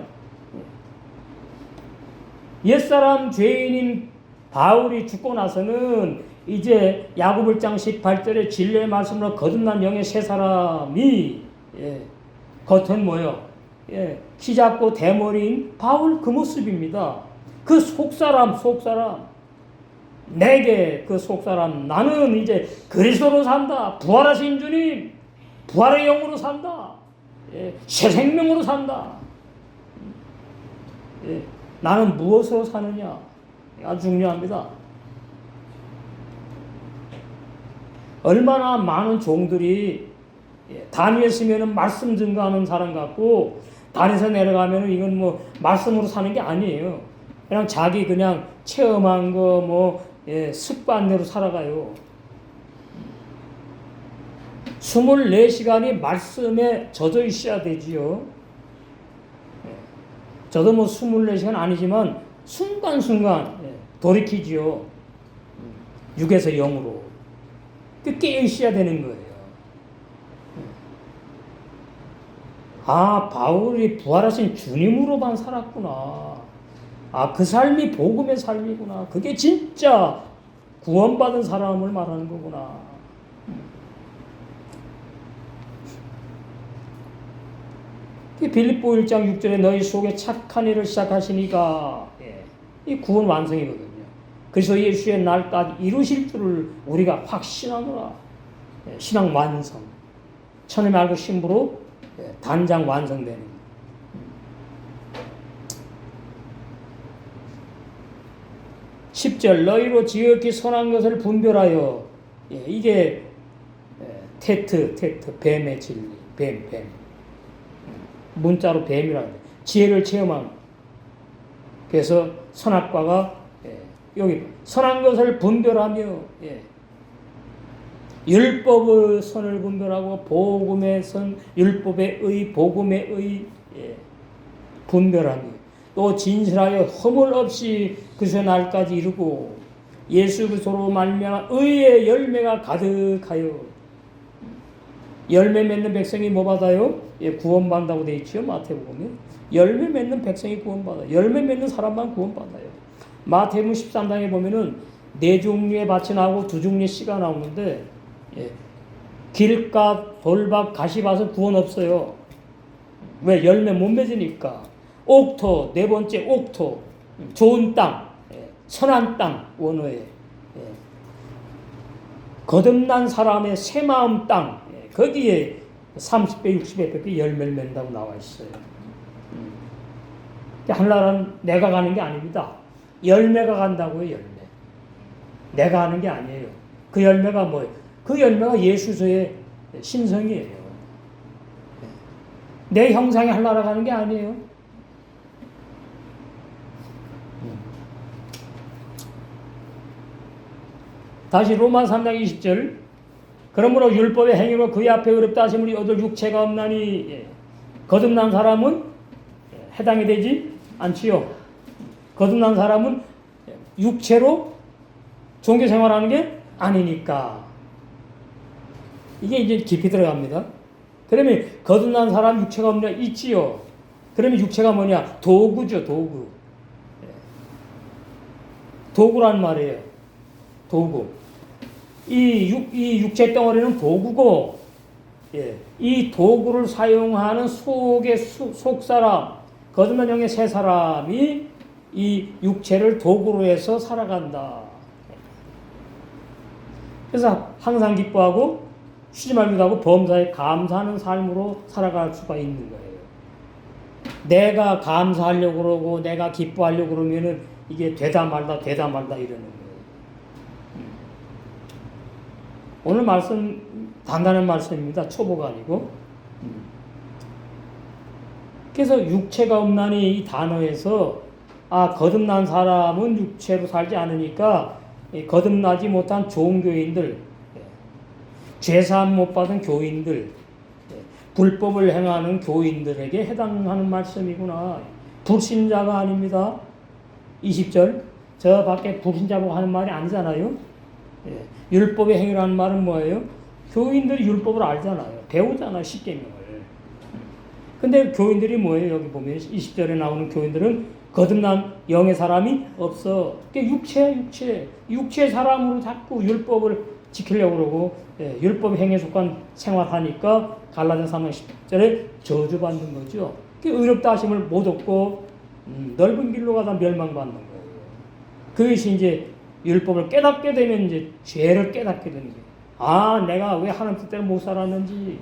옛사람 죄인인 바울이 죽고 나서는 이제 야고보 1장 18절에 진리의 말씀으로 거듭난 영의 세 사람이 겉은 뭐예요? 키 작고 대머리인 바울 그 모습입니다. 그 속사람 내게 그 속사람, 나는 이제 그리스도로 산다. 부활하신 주님, 부활의 영으로 산다. 새 생명으로 산다. 나는 무엇으로 사느냐? 아주 중요합니다. 얼마나 많은 종들이 단 위에 쓰면은 말씀 증거하는 사람 같고, 단에서 내려가면은 이건 뭐 말씀으로 사는 게 아니에요. 그냥 자기 그냥 체험한 거 습관대로 살아가요. 24시간이 말씀에 젖어 있어야 되지요. 저도 뭐 24시간 아니지만 순간순간 돌이키지요. 6에서 0으로. 깨어 있어야 되는 거예요. 바울이 부활하신 주님으로만 살았구나. 그 삶이 복음의 삶이구나. 그게 진짜 구원받은 사람을 말하는 거구나. 빌립보 1장 6절에 너희 속에 착한 일을 시작하시니까 이 구원 완성이거든요. 그래서 예수의 날까지 이루실 줄을 우리가 확신하노라. 신앙 완성. 천의 말고 신부로 단장 완성되는 거예요. 10절 너희로 지극히 선한 것을 분별하여. 이게 테트 뱀의 진리. 뱀 문자로 뱀이라는 거예요. 지혜를 체험하는. 그래서 선악과가 여기 선한 것을 분별하며 율법의 선을 분별하고 복음의 선, 율법의 의, 복음의 의 분별하며 또 진실하여 허물 없이 그리스도의 날까지 이루고 예수 그리스도로 말미암아 의의 열매가 가득하여 열매 맺는 백성이 뭐 받아요? 구원받는다고 되어 있죠. 마태복음에 열매 맺는 백성이 구원받아요. 열매 맺는 사람만 구원받아요. 마태복음 13장에 보면은 네 종류의 밭이 나오고 두 종류의 씨가 나오는데 길값, 돌밥, 가시밭은 구원 없어요. 왜? 열매 못 맺으니까. 옥토, 네 번째 옥토, 좋은 땅, 선한 땅, 원어에 거듭난 사람의 새마음 땅, 거기에 30배, 60배, 100배 열매를 맺는다고 나와 있어요. 하늘나라는 내가 가는 게 아닙니다. 열매가 간다고요, 열매. 내가 하는 게 아니에요. 그 열매가 뭐예요? 그 열매가 예수의 신성이에요. 내 형상에 하늘나라 가는 게 아니에요. 다시 로마 3장 20절. 그러므로 율법의 행위로 그의 앞에 어렵다 하심을 얻을 육체가 없나니 거듭난 사람은 해당이 되지 않지요. 거듭난 사람은 육체로 종교 생활하는 게 아니니까. 이게 이제 깊이 들어갑니다. 그러면 거듭난 사람 육체가 없냐? 있지요. 그러면 육체가 뭐냐? 도구죠, 도구. 도구란 말이에요. 도구. 이 육체 덩어리는 도구고, 이 도구를 사용하는 속의 속사람, 거듭난 영의 새 사람이 이 육체를 도구로 해서 살아간다. 그래서 항상 기뻐하고 쉬지 말기도 하고 범사에 감사하는 삶으로 살아갈 수가 있는 거예요. 내가 감사하려고 그러고 내가 기뻐하려고 그러면은 이게 되다 말다 되다 말다 이러는 거예요. 오늘 말씀 단단한 말씀입니다. 초보가 아니고. 그래서 육체가 없나니 이 단어에서 거듭난 사람은 육체로 살지 않으니까 거듭나지 못한 종교인들, 죄사함 못 받은 교인들, 불법을 행하는 교인들에게 해당하는 말씀이구나. 불신자가 아닙니다. 20절. 저 밖에 불신자라고 하는 말이 아니잖아요. 율법의 행위라는 말은 뭐예요? 교인들이 율법을 알잖아요. 배우잖아요. 십계명을. 근데 교인들이 뭐예요? 여기 보면 20절에 나오는 교인들은 거듭난 영의 사람이 없어. 육체야, 육체. 육체 사람으로 자꾸 율법을 지키려고 그러고, 율법 행위에 속한 생활하니까 갈라디아 3장 10절에 저주받는 거죠. 의롭다 하심을 못 얻고, 넓은 길로 가다 멸망받는 거예요. 그것이 이제 율법을 깨닫게 되면 이제 죄를 깨닫게 되는 거예요. 내가 왜 하나님 뜻대로 못 살았는지,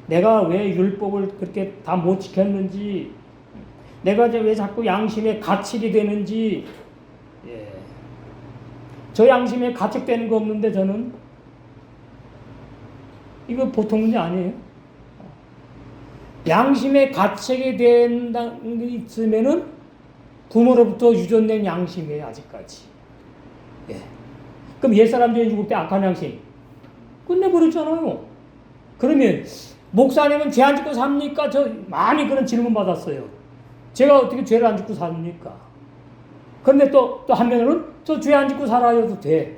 내가 왜 율법을 그렇게 다 못 지켰는지, 내가 이제 왜 자꾸 양심에 갇히게 되는지, 저 양심에 가책되는 거 없는데 저는 이거 보통 문제 아니에요. 양심에 갇히게 된다는 게 있으면은 부모로부터 유전된 양심이에요, 아직까지. 그럼 옛사람들이 죽을 때 악한 양심 끝내버렸잖아요. 그러면 목사님은 죄 안 짓고 삽니까? 저 많이 그런 질문 받았어요. 제가 어떻게 죄를 안 짓고 삽니까? 그런데 또 한면으로는 저 죄 안 짓고 살아도 돼.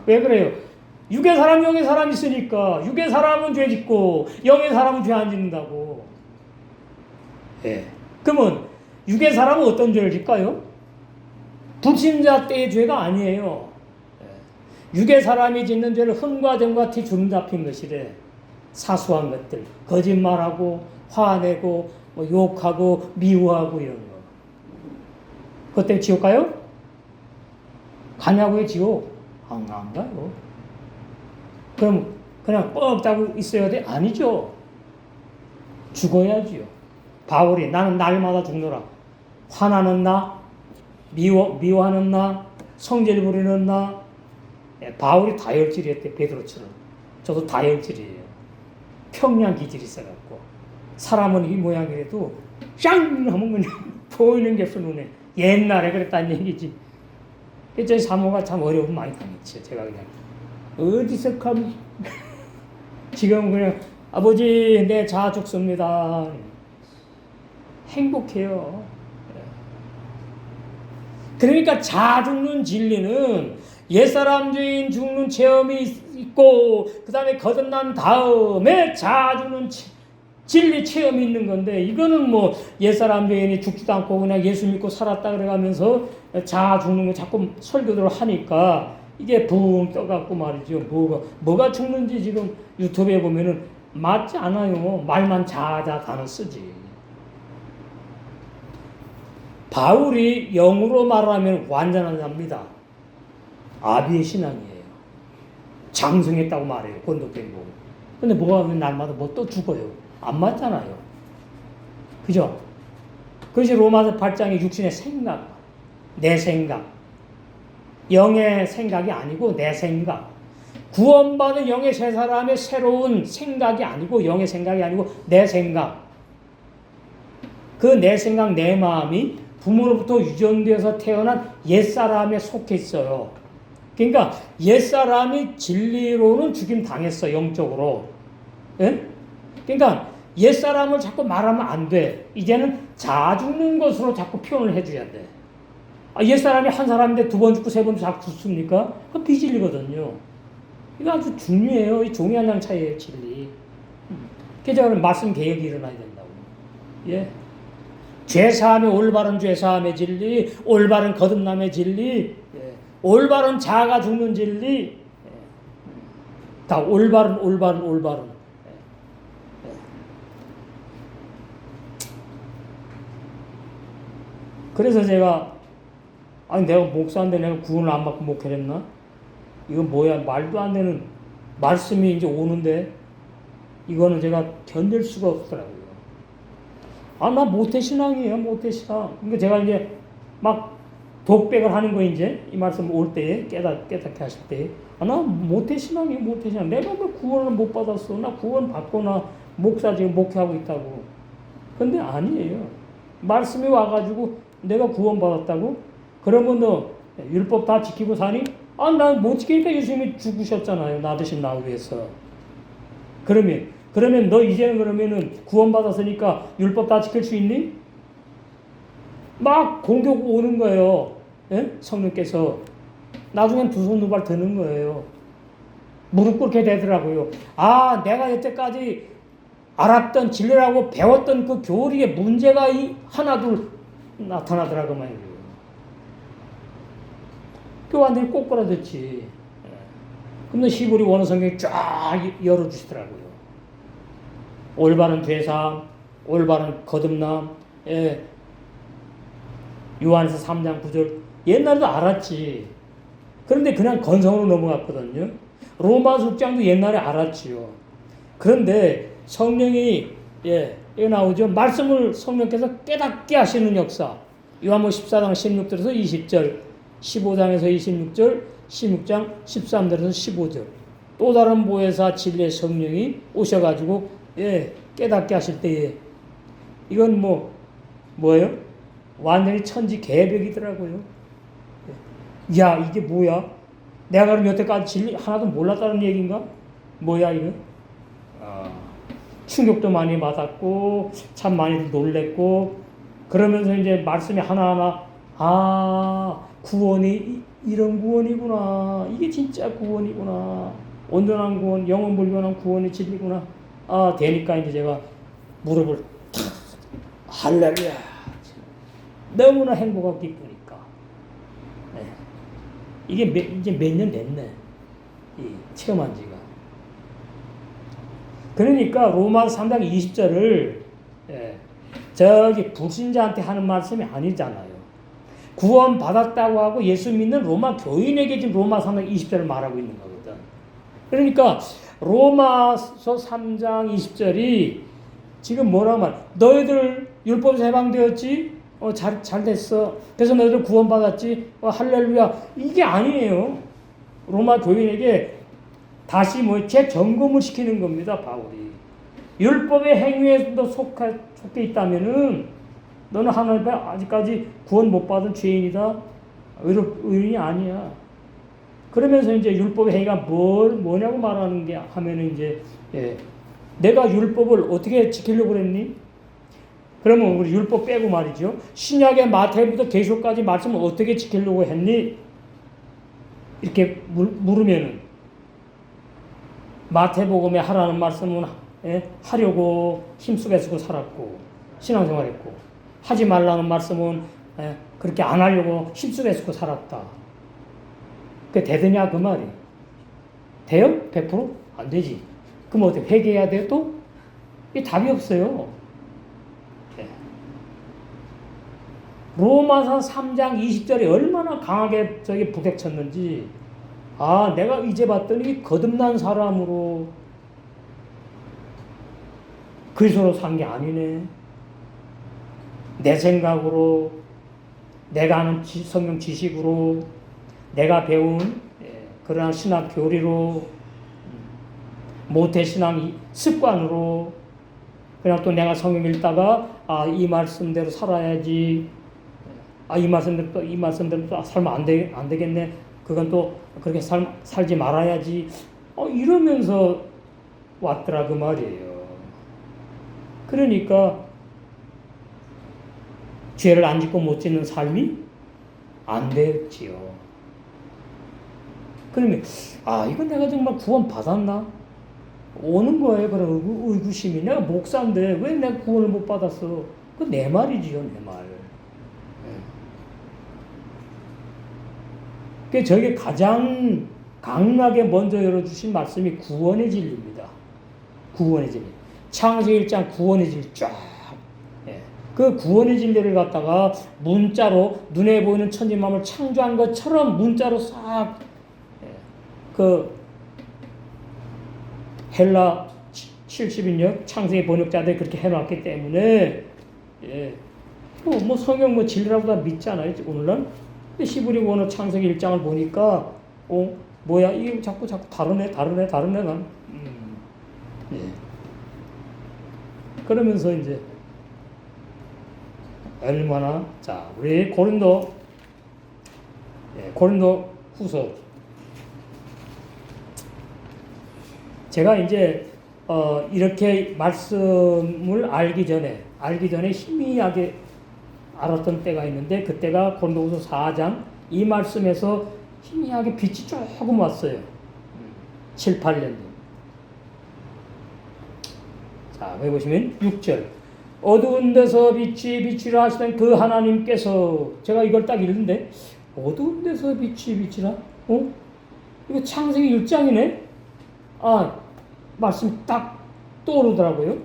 왜 그래요? 육의 사람, 영의 사람 있으니까. 육의 사람은 죄 짓고 영의 사람은 죄 안 짓는다고. 그러면 육의 사람은 어떤 죄를 짓까요? 불신자 때의 죄가 아니에요. 육의 사람이 짓는 죄를 흥과 됨과 티 주름 잡힌 것이래. 사소한 것들. 거짓말하고 화내고 욕하고 미워하고 이런 거. 그것 때문에 지옥 가요? 가냐고요, 지옥? 안 가요. 그럼 그냥 뻑 따고 있어야 돼? 아니죠. 죽어야지요. 바울이 나는 날마다 죽노라. 화나는 나, 미워하는 나, 성질 부리는 나. 바울이 다혈질이었대, 베드로처럼. 저도 다혈질이에요. 평양 기질이 있어갖고. 사람은 이 모양이라도 쌍 하면 그냥 보이는 게 없어 눈에. 옛날에 그랬다는 얘기지. 저 사모가 참 어려움 많이 당했죠. 제가 그냥 어디서 감 지금 그냥 아버지 내 자아 죽습니다. 행복해요. 그러니까 자아 죽는 진리는 옛사람 주인 죽는 체험이 있고 그 다음에 거듭난 다음에 자아 죽는 진리 체험이 있는 건데, 이거는 뭐 옛사람 주인이 죽지도 않고 그냥 예수 믿고 살았다 그래가면서 자아 죽는 거 자꾸 설교들을 하니까 이게 붕 떠갖고 말이죠. 뭐가 죽는지 지금 유튜브에 보면은 맞지 않아요. 말만 자자 단어 쓰지. 바울이 영으로 말하면 완전한 자입니다. 아비의 신앙이에요. 장성했다고 말해요. 권독된 거. 근데 뭐가 날마다 뭐 또 죽어요. 안 맞잖아요. 그죠? 그것이 로마서 8장의 육신의 생각, 내 생각. 영의 생각이 아니고 내 생각. 구원받은 영의 새 사람의 새로운 생각이 아니고 영의 생각이 아니고 내 생각. 그 내 생각, 내 마음이 부모로부터 유전되어서 태어난 옛사람에 속해 있어요. 그러니까 옛사람이 진리로는 죽임 당했어, 영적으로. 예? 그러니까 옛사람을 자꾸 말하면 안 돼. 이제는 자아 죽는 것으로 자꾸 표현을 해줘야 돼. 옛사람이 한 사람인데 두 번 죽고 세 번 자꾸 죽습니까? 그건 비진리거든요. 이거 아주 중요해요. 이 종이 한 장 차이에요, 진리. 그래서 말씀 개혁이 일어나야 된다고. 예. 죄사함의 올바른 죄사함의 진리, 올바른 거듭남의 진리, 예. 올바른 자아가 죽는 진리, 예. 다 올바른. 그래서 제가 내가 목사인데 내가 구원을 안 받고 목회했나? 이건 뭐야? 말도 안 되는 말씀이 이제 오는데 이거는 제가 견딜 수가 없더라고요. 나 모태신앙이에요, 모태신앙. 그러니까 제가 이제 막 독백을 하는 거 이제 이 말씀 올 때에 깨닫게 하실 때, 나 모태신앙이에요, 모태신앙. 내가 왜 구원을 못 받았어? 나 구원 받거나 목사 지금 목회하고 있다고. 근데 아니에요. 말씀이 와가지고 내가 구원 받았다고? 그러면 너 율법 다 지키고 사니? 난 못 지키니까 예수님이 죽으셨잖아요. 나 대신 나를 위해서. 그러면 너 이제는 그러면은 구원 받았으니까 율법 다 지킬 수 있니? 막 공격 오는 거예요. 예? 성령께서. 나중엔 두 손 두 발 드는 거예요. 무릎 꿇게 되더라고요. 내가 여태까지 알았던 진리라고 배웠던 그 교리에 문제가 하나둘 나타나더라고 말이에요. 그 완전히 꼬꾸라졌지. 근데 히브리 원어 성경이 쫙 열어주시더라고요. 올바른 죄사함, 올바른 거듭남, 예. 요한에서 3장 9절. 옛날에도 알았지. 그런데 그냥 건성으로 넘어갔거든요. 로마서 6장도 옛날에 알았지요. 그런데 성령이, 여기 나오죠. 말씀을 성령께서 깨닫게 하시는 역사. 요한복음 14장 16절에서 20절, 15장에서 26절, 16장 13절에서 15절. 또 다른 보혜사 진리의 성령이 오셔가지고 깨닫게 하실 때에 이건 뭐예요? 완전히 천지 개벽이더라고요. 야, 이게 뭐야? 내가 그럼 여태까지 진리 하나도 몰랐다는 얘기인가? 뭐야 이거? 충격도 많이 받았고 참 많이 놀랬고, 그러면서 이제 말씀이 하나하나 구원이 이런 구원이구나. 이게 진짜 구원이구나. 온전한 구원, 영원불변한 구원의 진리구나. 되니까 이제 제가 무릎을 할렐루야. 너무나 행복하고 기쁘니까. 이게 이제 몇 년 됐네. 체험한 지가. 그러니까 로마서 3장 20절을 저기 불신자한테 하는 말씀이 아니잖아요. 구원 받았다고 하고 예수 믿는 로마 교인에게 지금 로마 3장 20절을 말하고 있는 거거든. 그러니까 로마서 3장 20절이 지금 뭐라고 말? 너희들 율법에서 해방되었지? 잘 됐어. 그래서 너희들 구원 받았지? 할렐루야. 이게 아니에요. 로마 교인에게 다시 재점검을 시키는 겁니다, 바울이. 율법의 행위에도 속해 있다면은 너는 하나님 앞에 아직까지 구원 못 받은 죄인이다. 의인이 아니야. 그러면서 이제 율법의 행위가 뭐냐고 말하는 게 하면은 이제 내가 율법을 어떻게 지키려고 그랬니? 그러면 우리 율법 빼고 말이죠. 신약의 마태부터 계시록까지 말씀을 어떻게 지키려고 했니? 이렇게 물으면은 마태복음에 하라는 말씀은 하려고 힘쓰고 애쓰고 살았고 신앙생활했고 하지 말라는 말씀은 그렇게 안 하려고 힘쓰고 애쓰고 살았다. 그게 되느냐 그 말이. 돼요? 100%? 안 되지. 그럼 어떻게 회개해야 돼요 또? 이게 답이 없어요. 로마서 3장 20절에 얼마나 강하게 저기 부닥쳤는지. 아, 내가 이제 봤더니 거듭난 사람으로 그리스도로 산 게 아니네. 내 생각으로, 내가 아는 성경 지식으로, 내가 배운 그러한 신학 교리로, 모태신앙 습관으로, 그냥 또 내가 성경 읽다가 이 말씀대로 살아야지. 이 말씀대로 또 살면 안 되겠네. 그건 또 그렇게 살지 말아야지. 이러면서 왔더라 그 말이에요. 그러니까 죄를 안 짓고 못 짓는 삶이 안 됐지요. 그러면 이건 내가 정말 구원 받았나? 오는 거예요. 그런 의구심이. 내가 목사인데 왜 내가 구원을 못 받았어? 그 내 말이지요, 내 말. 그 저게 가장 강하게 먼저 열어주신 말씀이 구원의 진리입니다. 구원의 진리. 창세기 1장 구원의 진리 쫙. 그 구원의 진리를 갖다가 문자로 눈에 보이는 천지만물을 창조한 것처럼 문자로 싹 그 헬라 70인역 창세기 번역자들이 그렇게 해놨기 때문에 뭐 성경 진리라고 다 믿잖아요. 오늘날. 근데 히브리 원어 창세기 1장을 보니까 뭐야 이게 자꾸 다르네 난. 그러면서 이제 얼마나 자 우리 고린도 후서 제가 이제 이렇게 말씀을 알기 전에 희미하게 알았던 때가 있는데 그때가 고린도후서 4장 이 말씀에서 희미하게 빛이 조금 왔어요. 7, 8년. 자, 여기 보시면 6절. 어두운 데서 빛이 비치라 하시던 그 하나님께서 제가 이걸 딱 읽는데 어두운 데서 빛이 비치라? 이거 창세기 1장이네? 말씀이 딱 떠오르더라고요.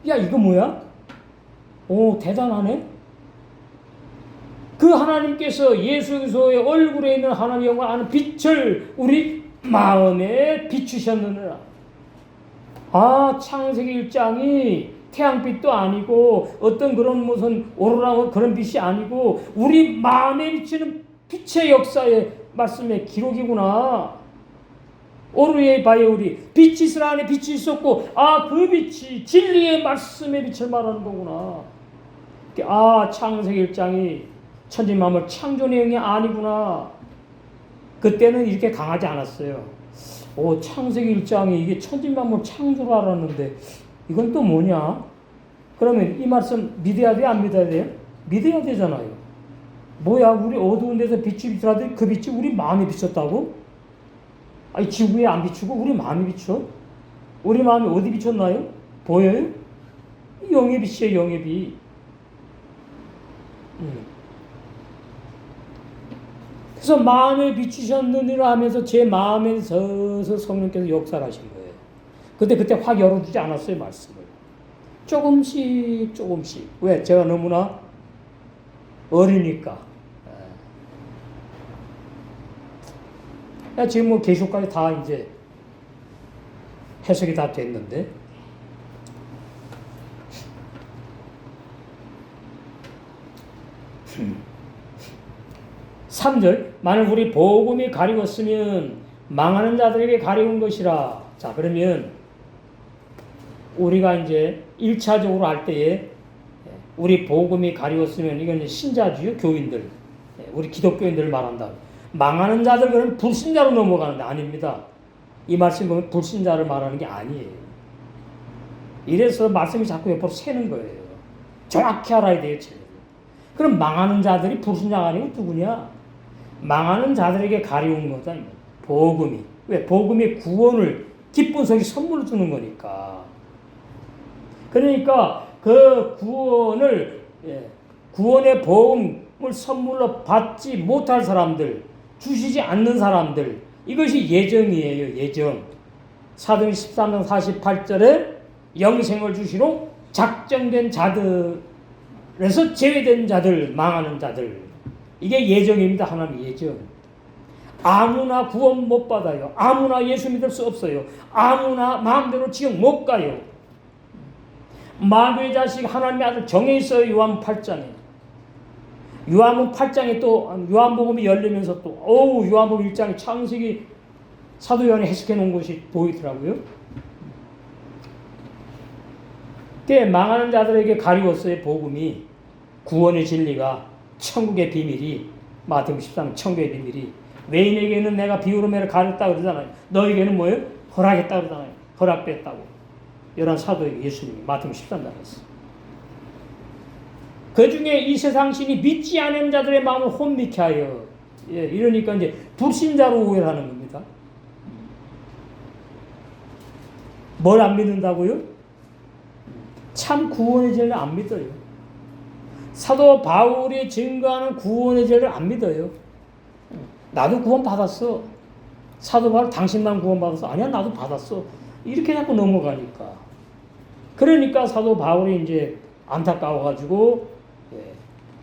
야, 이거 뭐야? 대단하네? 그 하나님께서 예수 그리스도의 얼굴에 있는 하나님의 영광을 아는 빛을 우리 마음에 비추셨느니라. 창세기 1장이 태양빛도 아니고 어떤 그런 무슨 오로라 그런 빛이 아니고 우리 마음에 비치는 빛의 역사의 말씀의 기록이구나. 오르에 바이오리 빛이 있으라 안에 빛이 있었고 그 빛이 진리의 말씀의 빛을 말하는 거구나. 창세기 1장이 천지만물 창조 내용이 아니구나. 그때는 이렇게 강하지 않았어요. 창세기 1장이 이게 천지만물 창조를 알았는데 이건 또 뭐냐? 그러면 이 말씀 믿어야 돼? 안 믿어야 돼요? 믿어야 되잖아요. 뭐야? 우리 어두운 데서 빛이 비추라더니 그 빛이 우리 마음에 비쳤다고? 지구에 안 비추고 우리 마음에 비춰? 우리 마음이 어디 비쳤나요? 보여요? 영의 빛이에요, 영의 빛. 그래서 마음에 비추셨느니라 하면서 제 마음에 서서 성령께서 역사를 하신 거예요. 그때 확 열어주지 않았어요, 말씀을. 조금씩. 왜? 제가 너무나 어리니까. 지금 뭐 계시록까지 다 이제 해석이 다 됐는데. 3절 만일 우리 복음이 가리웠으면 망하는 자들에게 가리운 것이라. 자, 그러면 우리가 이제 1차적으로 할 때에 우리 복음이 가리웠으면 이건 신자주요, 교인들. 우리 기독교인들을 말한다. 망하는 자들 그러면 불신자로 넘어가는데 아닙니다. 이 말씀 보면 불신자를 말하는 게 아니에요. 이래서 말씀이 자꾸 옆으로 새는 거예요. 정확히 알아야 돼요. 그럼 망하는 자들이 불신자가 아니고 누구냐? 망하는 자들에게 가리운 거다. 복음이. 왜? 복음이 구원을 기쁜 속에 선물로 주는 거니까. 그러니까 그 구원을 구원의 복음을 선물로 받지 못할 사람들, 주시지 않는 사람들, 이것이 예정이에요. 예정. 사도행 13장 48절에 영생을 주시러 작정된 자들에서 제외된 자들, 망하는 자들, 이게 예정입니다. 하나님 예정. 아무나 구원 못 받아요. 아무나 예수 믿을 수 없어요. 아무나 마음대로 지옥 못 가요. 마귀의 자식 하나님의 아들 정해 있어요. 요한 8장에. 요한복음 8장에 또 요한복음이 열리면서 또 요한복음 1장에 창세기 사도 요한이 해석해 놓은 것이 보이더라고요. 그게 망하는 자들에게 가리웠어요. 복음이. 구원의 진리가, 천국의 비밀이, 마태복음 13장 천국의 비밀이. 외인에게는 내가 비유로매를 가렸다 그러잖아요. 너에게는 뭐예요? 허락했다 그러잖아요. 허락됐다고. 열한 사도에게 예수님이 마태복음 13장에서. 그 중에 이 세상 신이 믿지 않은 자들의 마음을 혼미케 하여. 이러니까 이제 불신자로 오해하는 겁니다. 뭘 안 믿는다고요? 참 구원의 진리를 안 믿어요. 사도 바울이 증거하는 구원의 진리를 안 믿어요. 나도 구원 받았어. 사도 바울 당신만 구원 받았어. 아니야, 나도 받았어. 이렇게 자꾸 넘어가니까. 그러니까 사도 바울이 이제 안타까워가지고,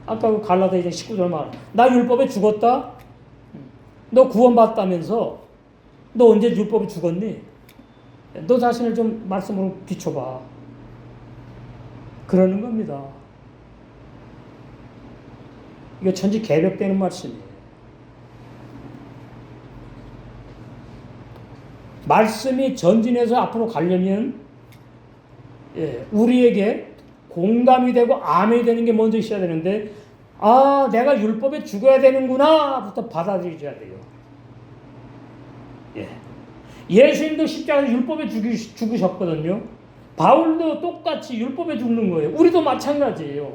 아까 그 갈라디아 19절 말, 나 율법에 죽었다? 너 구원 받았다면서? 너 언제 율법에 죽었니? 너 자신을 좀 말씀으로 비춰봐. 그러는 겁니다. 이거 천지 개벽되는 말씀이에요. 말씀이 전진해서 앞으로 가려면 우리에게 공감이 되고 아멘이 되는 게 먼저 있어야 되는데, 내가 율법에 죽어야 되는구나 부터 받아들여야 돼요. 예수님도 십자가에서 율법에 죽으셨거든요. 바울도 똑같이 율법에 죽는 거예요. 우리도 마찬가지예요.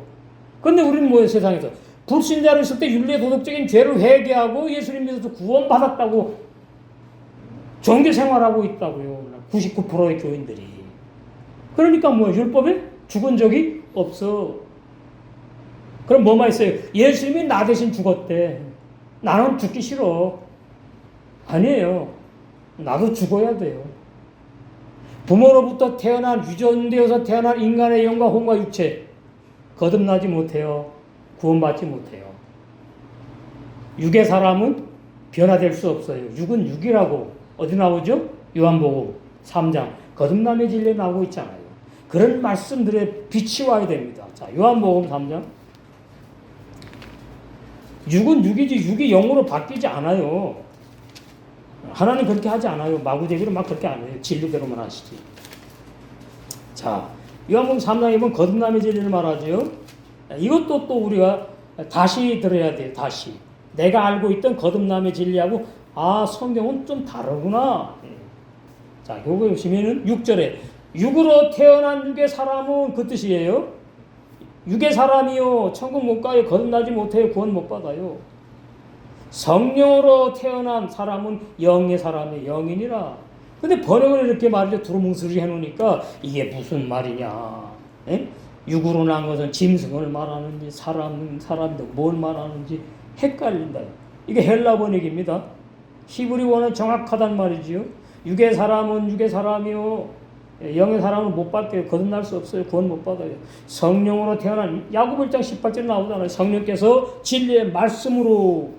그런데 우리는 뭐예요? 세상에서 불신자로 있을 때 윤리 도덕적인 죄를 회개하고 예수님 믿어서 구원받았다고 종교 생활하고 있다고요. 99%의 교인들이. 그러니까 뭐예요? 율법에 죽은 적이 없어. 그럼 뭐만 있어요? 예수님이 나 대신 죽었대. 나는 죽기 싫어. 아니에요. 나도 죽어야 돼요. 부모로부터 태어난, 유전되어서 태어난 인간의 영과 혼과 육체 거듭나지 못해요. 구원받지 못해요. 육의 사람은 변화될 수 없어요. 육은 육이라고 어디 나오죠? 요한복음 3장 거듭남의 진리에 나오고 있잖아요. 그런 말씀들에 빛이 와야 됩니다. 자, 요한복음 3장. 육은 육이지 육이 영으로 바뀌지 않아요. 하나님 그렇게 하지 않아요. 마구제비로 막 그렇게 안 해요. 진리대로만 하시지. 자, 요한복음 3장에 보면 거듭남의 진리를 말하죠. 이것도 또 우리가 다시 들어야 돼요. 다시. 내가 알고 있던 거듭남의 진리하고 성경은 좀 다르구나. 자, 요거 보시면은 6절에 육으로 태어난 육의 사람은 그 뜻이에요. 육의 사람이요 천국 못 가요. 거듭나지 못해요. 구원 못 받아요. 성령으로 태어난 사람은 영의 사람이 영인이라. 근데 번역을 이렇게 말이죠. 두루뭉술이 해놓으니까 이게 무슨 말이냐. 육으로 난 것은 짐승을 말하는지 사람도 뭘 말하는지 헷갈린다. 이게 헬라 번역입니다. 히브리어는 정확하단 말이지요. 육의 사람은 육의 사람이요 영의 사람은 못 받게요. 거듭날 수 없어요. 구원 못 받아요. 성령으로 태어난 야고보 1장 18절에 나오잖아요. 성령께서 진리의 말씀으로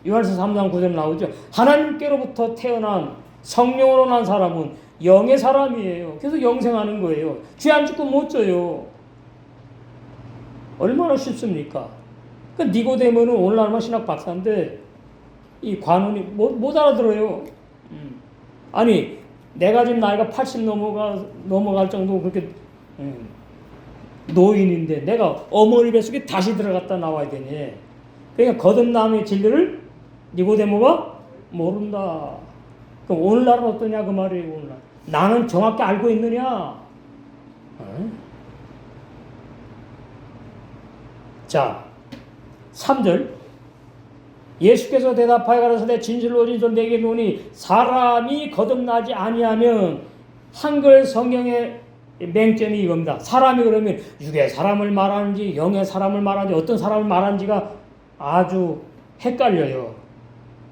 요한서 3장 9절에 나오죠. 하나님께로부터 태어난 성령으로 난 사람은 영의 사람이에요. 그래서 영생하는 거예요. 죄 안 짓고 못 져요. 얼마나 쉽습니까? 그 니고데모는 오늘날만 신학 박사인데 이 관원이 못 알아들어요. 아니 내가 지금 나이가 80 넘어갈 정도 그렇게 노인인데 내가 어머니 뱃속에 다시 들어갔다 나와야 되니. 그러니까 거듭남의 진리를 니고데모가 모른다. 그럼 오늘날은 어떠냐 그 말이에요. 오늘날 나는 정확히 알고 있느냐. 자 3절 예수께서 대답하여 가라사대 진실로 진실로 내게 이르노니 사람이 거듭나지 아니하면 한글 성경의 맹점이 이겁니다. 사람이 그러면 육의 사람을 말하는지 영의 사람을 말하는지 어떤 사람을 말하는지가 아주 헷갈려요.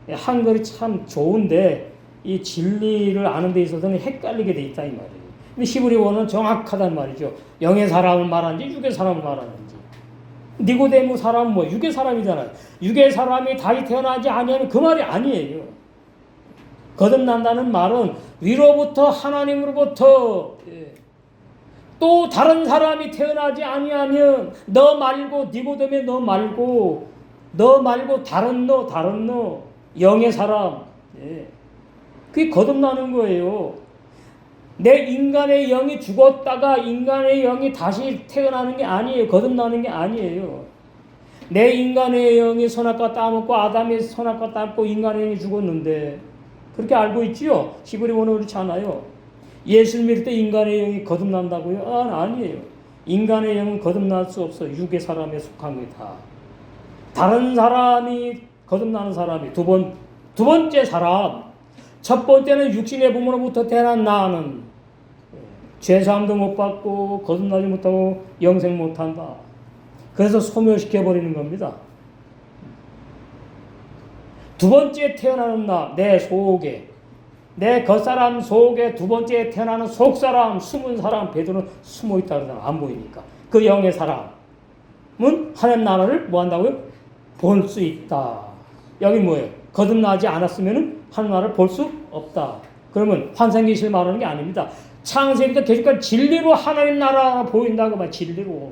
한글이 참 좋은데 이 진리를 아는 데 있어서는 헷갈리게 돼 있다 이 말이에요. 근데 히브리어는 정확하단 말이죠. 영의 사람을 말하는지 육의 사람을 말하는지. 니고데모 사람은 뭐 육의 사람이잖아요. 육의 사람이 다시 태어나지 아니하면 그 말이 아니에요. 거듭난다는 말은 위로부터 하나님으로부터 또 다른 사람이 태어나지 아니하면 너 말고 니고데모 너 말고 다른 너 영의 사람 그게 거듭나는 거예요. 내 인간의 영이 죽었다가 인간의 영이 다시 태어나는 게 아니에요. 거듭나는 게 아니에요. 내 인간의 영이 선악과 따먹고 아담이 선악과 따먹고 인간의 영이 죽었는데 그렇게 알고 있지요? 히브리어는 그렇지 않아요. 예수를 믿을 때 인간의 영이 거듭난다고요? 아니에요. 인간의 영은 거듭날 수 없어요. 육의 사람에 속한 거다. 다른 사람이 거듭나는 사람이 두 번째 사람 첫 번째는 육신의 부모로부터 태어난 나는 죄사함도 못 받고 거듭나지 못하고 영생 못한다. 그래서 소멸시켜버리는 겁니다. 두 번째 태어나는 나, 내 속에 내 겉사람 속에 두 번째 태어나는 속사람, 숨은 사람, 베드로는 숨어있다 그러잖아. 안 보이니까. 그 영의 사람은 하나님 나라를 뭐 한다고요? 볼 수 있다. 여기 뭐예요? 거듭나지 않았으면 하나님 나라를 볼 수 없다. 그러면 환상계시를 말하는 게 아닙니다. 창세기부터 계속까지 진리로 하나님 나라가 보인다고 말 진리로.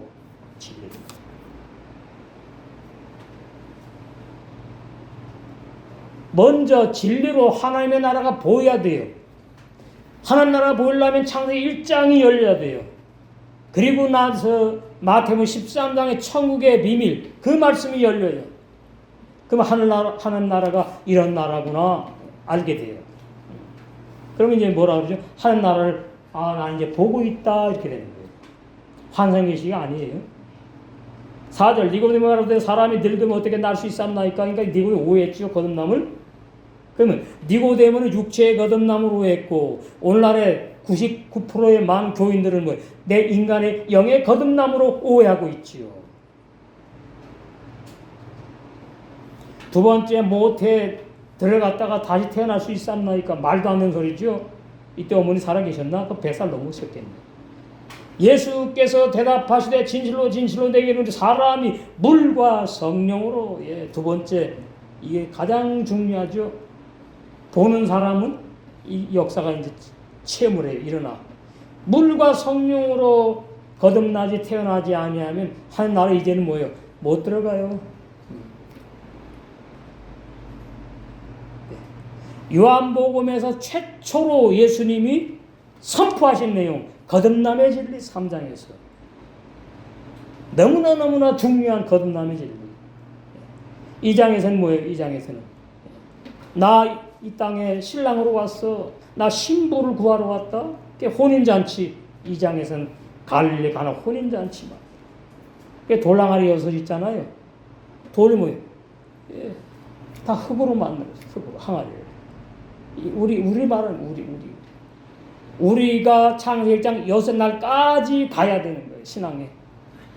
먼저 진리로 하나님의 나라가 보여야 돼요. 하나님 나라가 보이려면 창세기 1장이 열려야 돼요. 그리고 나서 마태복음 13장의 천국의 비밀 그 말씀이 열려요. 그럼 하나님 나라가 이런 나라구나 알게 돼요. 그러면 이제 뭐라 그러죠? 하나님 나라를 나 이제 보고 있다 이렇게 되는 거예요. 환상계시가 아니에요. 4절 니고데모가 가로되 사람이 늙으면 어떻게 날 수 있었나이까? 그러니까 니고데모 오해했죠. 거듭남을. 그러면 니고데모는 육체의 거듭남을 오해했고 오늘날의 99%의 많은 교인들은 뭐 내 인간의 영의 거듭남으로 오해하고 있지요. 두 번째 모태에 들어갔다가 다시 태어날 수 있었나이까? 말도 안 되는 소리죠. 이때 어머니 살아계셨나? 그 100살 넘으셨겠네. 예수께서 대답하시되 진실로 진실로 내게 이르노니 사람이 물과 성령으로 두 번째 이게 가장 중요하죠. 보는 사람은 이 역사가 이제 체험을 해요. 일어나 물과 성령으로 거듭나지 태어나지 아니하면 하나님 나라 이제는 뭐예요? 못 들어가요. 요한복음에서 최초로 예수님이 선포하신 내용 거듭남의 진리 3장에서 너무나 중요한 거듭남의 진리 2장에서는 뭐예요? 2장에서는 나 이 땅에 신랑으로 왔어. 나 신부를 구하러 왔다. 혼인잔치 2장에서는 갈릴리 가나 혼인잔치만 돌랑아리 여섯 있잖아요. 돌이 뭐예요? 다 흙으로 만들었어요. 흙으로 항아리를. 우리 말은 우리가 창세기 1장 6날까지 가야 되는 거예요.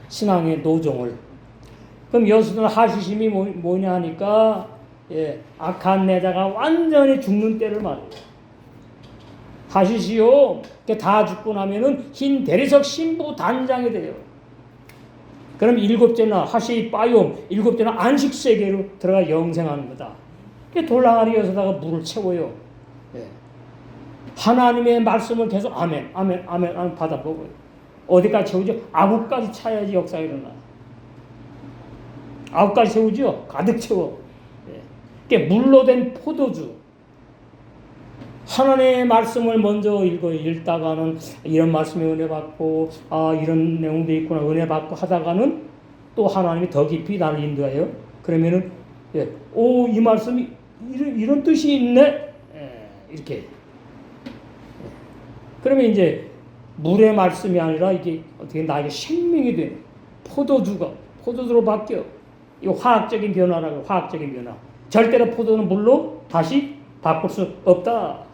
신앙의 노정을. 그럼 여수는 하시심이 뭐냐 하니까 악한 내자가 완전히 죽는 때를 말해요. 하시시오. 다 죽고 나면은 흰 대리석 신부 단장이 돼요. 그럼 7째나 하시 빠욤 7째나 안식세계로 들어가 영생하는 거다. 돌랑아리 여서다가 물을 채워요. 하나님의 말씀을 계속 아멘 받아 먹어요. 어디까지 채우죠? 아구까지 차야지 역사가 일어나. 아구까지 채우죠? 가득 채워. 물로 된 포도주. 하나님의 말씀을 먼저 읽다가는 이런 말씀에 은혜 받고 이런 내용도 있구나 은혜 받고 하다가는 또 하나님이 더 깊이 나를 인도해요. 그러면은 이 말씀이 이런 뜻이 있네. 이렇게. 그러면 이제 물의 말씀이 아니라 이게 어떻게 나에게 생명이 돼. 포도주로 바뀌어. 이거 화학적인 변화라고. 화학적인 변화. 절대로 포도는 물로 다시 바꿀 수 없다.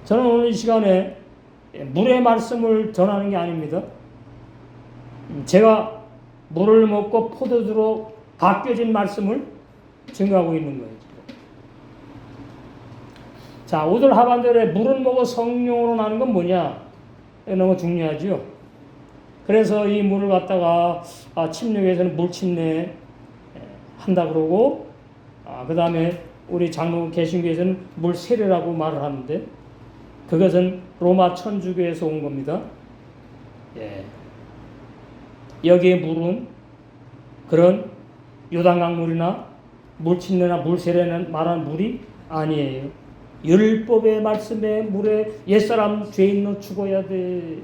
저는 오늘 이 시간에 물의 말씀을 전하는 게 아닙니다. 제가 물을 먹고 포도주로 바뀌어진 말씀을 증거하고 있는 거예요. 자, 5절 하반절에 물을 먹어 성령으로 나는 건 뭐냐? 너무 중요하죠. 그래서 이 물을 갖다가 침례교에서는 물침례 한다 그러고 그 다음에 우리 장로 개신교에서는 물세례라고 말을 하는데 그것은 로마 천주교에서 온 겁니다. 여기에 물은 그런 요단강물이나 물침례나 물세례는 말하는 물이 아니에요. 율법의 말씀에 물에 옛사람 죄인 너 죽어야 돼.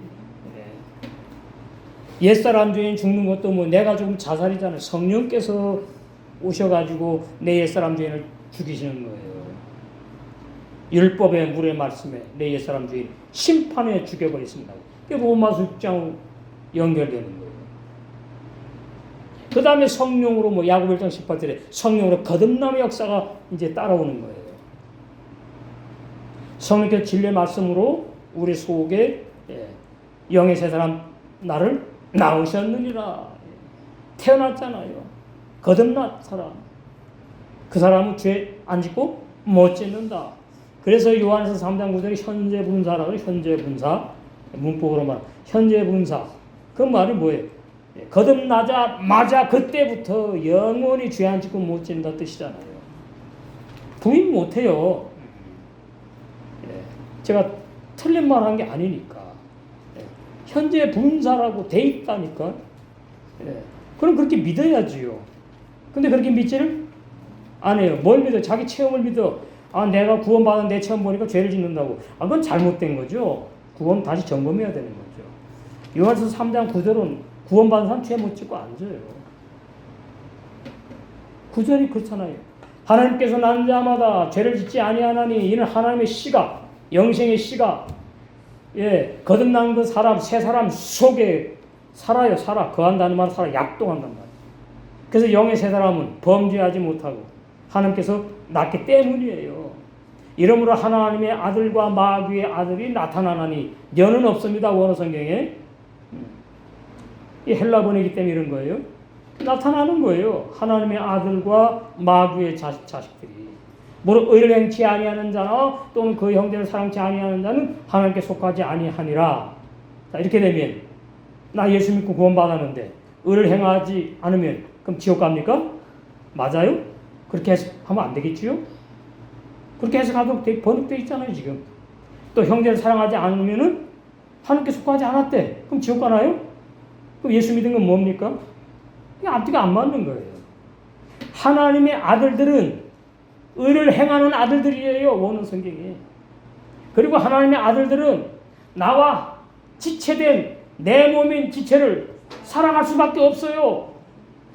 옛사람 죄인 죽는 것도 뭐 내가 조금 자살이잖아요. 성령께서 오셔가지고 내 옛사람 죄인을 죽이시는 거예요. 율법의 물의 말씀에 내 옛사람 죄인 심판에 죽여버렸습니다. 그게 로마서 6장 연결되는 거예요. 그 다음에 성령으로 야고보 1장 18절에 성령으로 거듭남의 역사가 이제 따라오는 거예요. 성령께서 진리의 말씀으로 우리 속에 영의 새 사람 나를 낳으셨느니라. 태어났잖아요. 거듭난 사람. 그 사람은 죄 안 짓고 못 짓는다. 그래서 요한에서 3장 9절에 현재 분사라고 해요. 현재 분사. 문법으로 말하면 현재 분사. 그 말이 뭐예요? 거듭나자마자 그때부터 영원히 죄 안 짓고 못 짓는다 뜻이잖아요. 부인 못해요. 제가 틀린 말 한 게 아니니까. 현재 분사라고 돼 있다니까. 그럼 그렇게 믿어야지요. 근데 그렇게 믿지를 안 해요. 뭘 믿어? 자기 체험을 믿어. 내가 구원받은 내 체험 보니까 죄를 짓는다고. 그건 잘못된 거죠. 구원 다시 점검해야 되는 거죠. 요한서 3장 9절은 구원받은 사람 죄 못 짓고 앉아요. 9절이 그렇잖아요. 하나님께서 난 자마다 죄를 짓지 아니하나니 이는 하나님의 씨가 영생의 씨가 거듭난 그 사람 새 사람 속에 살아요. 거한다는 말은 살아 약동한단 말이에요. 그래서 영의 새 사람은 범죄하지 못하고 하나님께서 낳기 때문이에요. 이러므로 하나님의 아들과 마귀의 아들이 나타나나니 여는 없습니다. 원어 성경에. 이 헬라 번역이기 때문에 이런 거예요. 나타나는 거예요. 하나님의 아들과 마귀의 자식들이. 무릇 의를 행치 아니하는 자나 또는 그 형제를 사랑치 아니하는 자는 하나님께 속하지 아니하니라. 자, 이렇게 되면 나 예수 믿고 구원받았는데 의를 행하지 않으면 그럼 지옥 갑니까? 맞아요? 그렇게 해석하면 안 되겠지요? 그렇게 해석하도록 번역되어 있잖아요, 지금. 또 형제를 사랑하지 않으면은 하나님께 속하지 않았대. 그럼 지옥 가나요? 그럼 예수 믿은 건 뭡니까? 이게 앞뒤가 안 맞는 거예요. 하나님의 아들들은 의를 행하는 아들들이에요, 원어 성경에. 그리고 하나님의 아들들은 나와 지체된 내 몸인 지체를 사랑할 수밖에 없어요.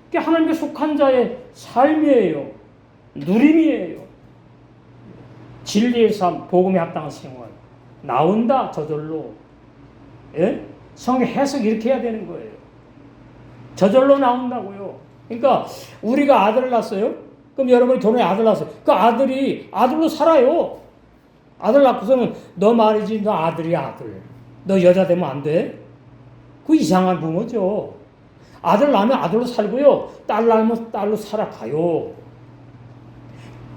그게 하나님께 속한 자의 삶이에요. 누림이에요. 진리의 삶, 복음에 합당한 생활. 나온다, 저절로. 성경 해석 이렇게 해야 되는 거예요. 저절로 나온다고요. 그러니까 우리가 아들을 낳았어요. 그럼 여러분이 결혼에 아들 낳았어요. 그 아들이 아들로 살아요. 아들 낳고서는 너 말이지, 너 아들이야, 아들. 너 여자 되면 안 돼? 그 이상한 부모죠. 아들 낳으면 아들로 살고요. 딸 낳으면 딸로 살아가요.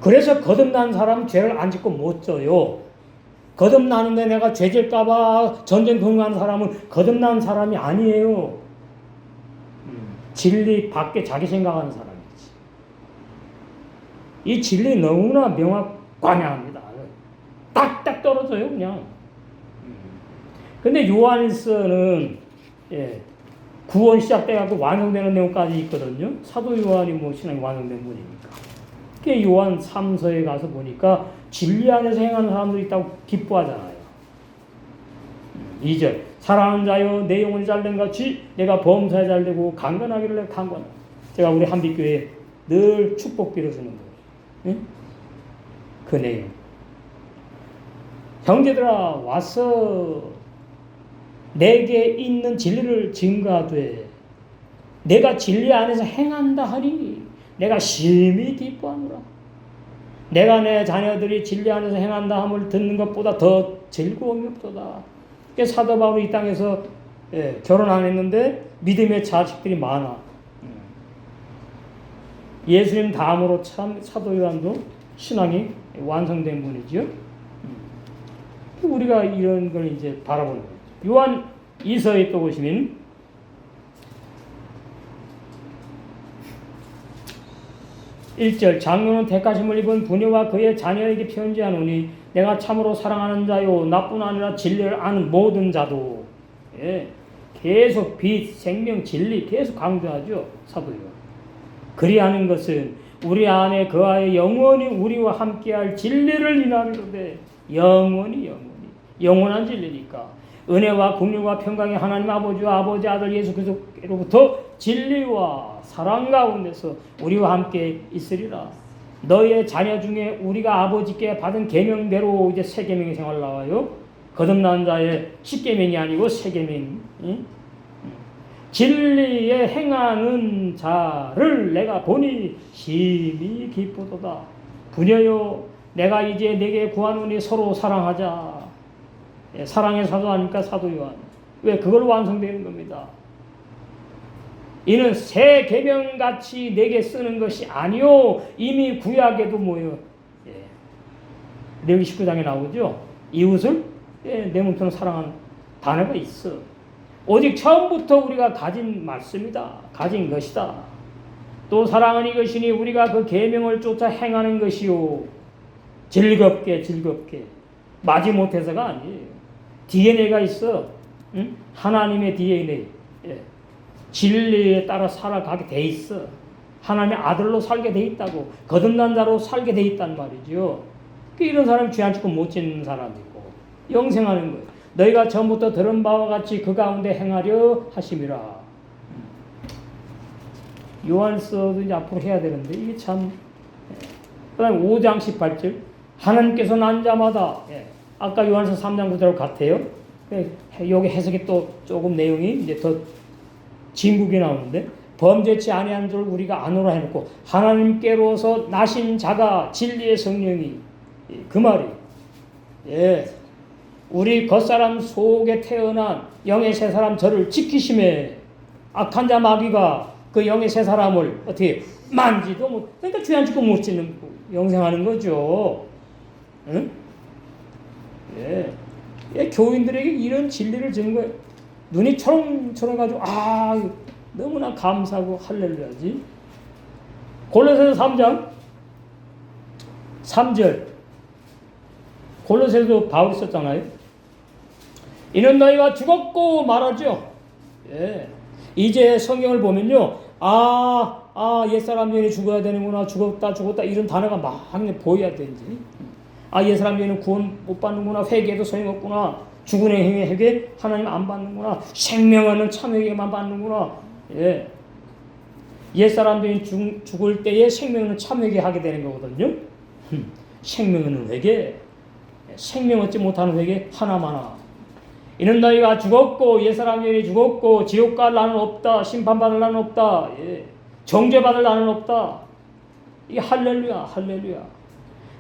그래서 거듭난 사람은 죄를 안 짓고 못 져요. 거듭나는데 내가 죄 질까봐 전쟁 동요하는 사람은 거듭난 사람이 아니에요. 진리 밖에 자기 생각하는 사람이지. 이 진리 너무나 명확관양합니다. 딱딱 떨어져요, 그냥. 근데 요한일서는 구원 시작돼갖고 완성되는 내용까지 있거든요. 사도 요한이 뭐 신앙이 완성된 분이니까. 그 요한 3서에 가서 보니까 진리 안에서 행하는 사람들이 있다고 기뻐하잖아요. 2절 사랑하는 자여 내 영혼이 잘된 같이 내가 범사에 잘되고 강건하기를 내가 강건하다. 제가 우리 한빛교회에 늘 축복 빌어주는 거예요. 응? 그 내용. 형제들아 와서 내게 있는 진리를 증거하되 내가 진리 안에서 행한다 하니 내가 심히 기뻐하노라. 내가 내 자녀들이 진리 안에서 행한다 함을 듣는 것보다 더 즐거움이 없도다. 사도 바울이 이 땅에서 결혼 안 했는데 믿음의 자식들이 많아. 예수님 다음으로 참 사도 요한도 신앙이 완성된 분이죠. 우리가 이런 걸 이제 바라보는 거예요. 요한 2서에 또 보시면 1절 장로는 택하심을 입은 부녀와 그의 자녀에게 편지하노니 내가 참으로 사랑하는 자요 나뿐 아니라 진리를 아는 모든 자도. 계속 빛, 생명, 진리 계속 강조하죠. 사도요. 그리하는 것은 우리 안에 그와의 영원히 우리와 함께할 진리를 인하리로되 영원한 진리니까 은혜와 긍휼과 평강이 하나님 아버지와 아버지 아들 예수 그리스도로부터 진리와 사랑 가운데서 우리와 함께 있으리라. 너의 자녀 중에 우리가 아버지께 받은 계명대로 이제 새 계명의 생활 나와요. 거듭난 자의 10계명이 아니고 새 계명. 진리에 행하는 자를 내가 보니 심히 기쁘도다. 부녀여 내가 이제 내게 구하노니 서로 사랑하자. 사랑의 사도 아닙니까? 사도 요한. 왜? 그걸 완성되는 겁니다. 이는 새 계명같이 내게 쓰는 것이 아니요 이미 구약에도 뭐예요? 레위기 19장에 나오죠. 이웃을 내 몸처럼 사랑하는 단어가 있어. 오직 처음부터 우리가 가진 말씀이다. 가진 것이다. 또 사랑은 이것이니 우리가 그 계명을 쫓아 행하는 것이요. 즐겁게 마지못해서가 아니에요. DNA가 있어. 응? 하나님의 DNA. 진리에 따라 살아가게 돼 있어. 하나님의 아들로 살게 돼 있다고. 거듭난 자로 살게 돼 있단 말이죠. 이런 사람이 죄 안 짓고 못 짓는 사람이고 영생하는 거예요. 너희가 전부터 들은 바와 같이 그 가운데 행하려 하심이라. 요한서도 이제 앞으로 해야 되는데 이게 참. 그 다음에 5장 18절 하나님께서 난 자마다 아까 요한서 3장 9절하고 같아요. 여기 해석이 또 조금 내용이 이제 더 진국이 나오는데 범죄치 아니한 줄 우리가 아노라 해놓고 하나님께로서 나신 자가 진리의 성령이 그 말이 우리 겉사람 속에 태어난 영의 새 사람 저를 지키심에 악한 자 마귀가 그 영의 새 사람을 어떻게 만지도 못 그러니까 죄 안 짓고 못 짓는 영생하는 거죠. 응? 교인들에게 이런 진리를 주는 거예요. 눈이 초롱초롱해가지고 너무나 감사하고 할렐루야지. 골로새서 3장 3절 골로새도 바울이 썼잖아요. 이는 너희가 죽었고 말하죠. 이제 성경을 보면요. 옛사람 죄는 죽어야 되는구나. 죽었다 이런 단어가 막 보여야 되지. 옛사람 죄는 구원 못 받는구나. 회개도 소용없구나. 죽은 행위의 회개 하나님 안 받는구나. 생명하는 참 회개만 받는구나. 옛사람 죄는 죽을 때에 생명은 참 회개하게 되는 거거든요. 생명은 회개. 생명 얻지 못하는 회개 하나마나. 이는 너희가 죽었고 옛사람 죄는 죽었고 지옥 갈 나는 없다. 심판받을 나는 없다. 정죄받을 나는 없다. 이게 할렐루야.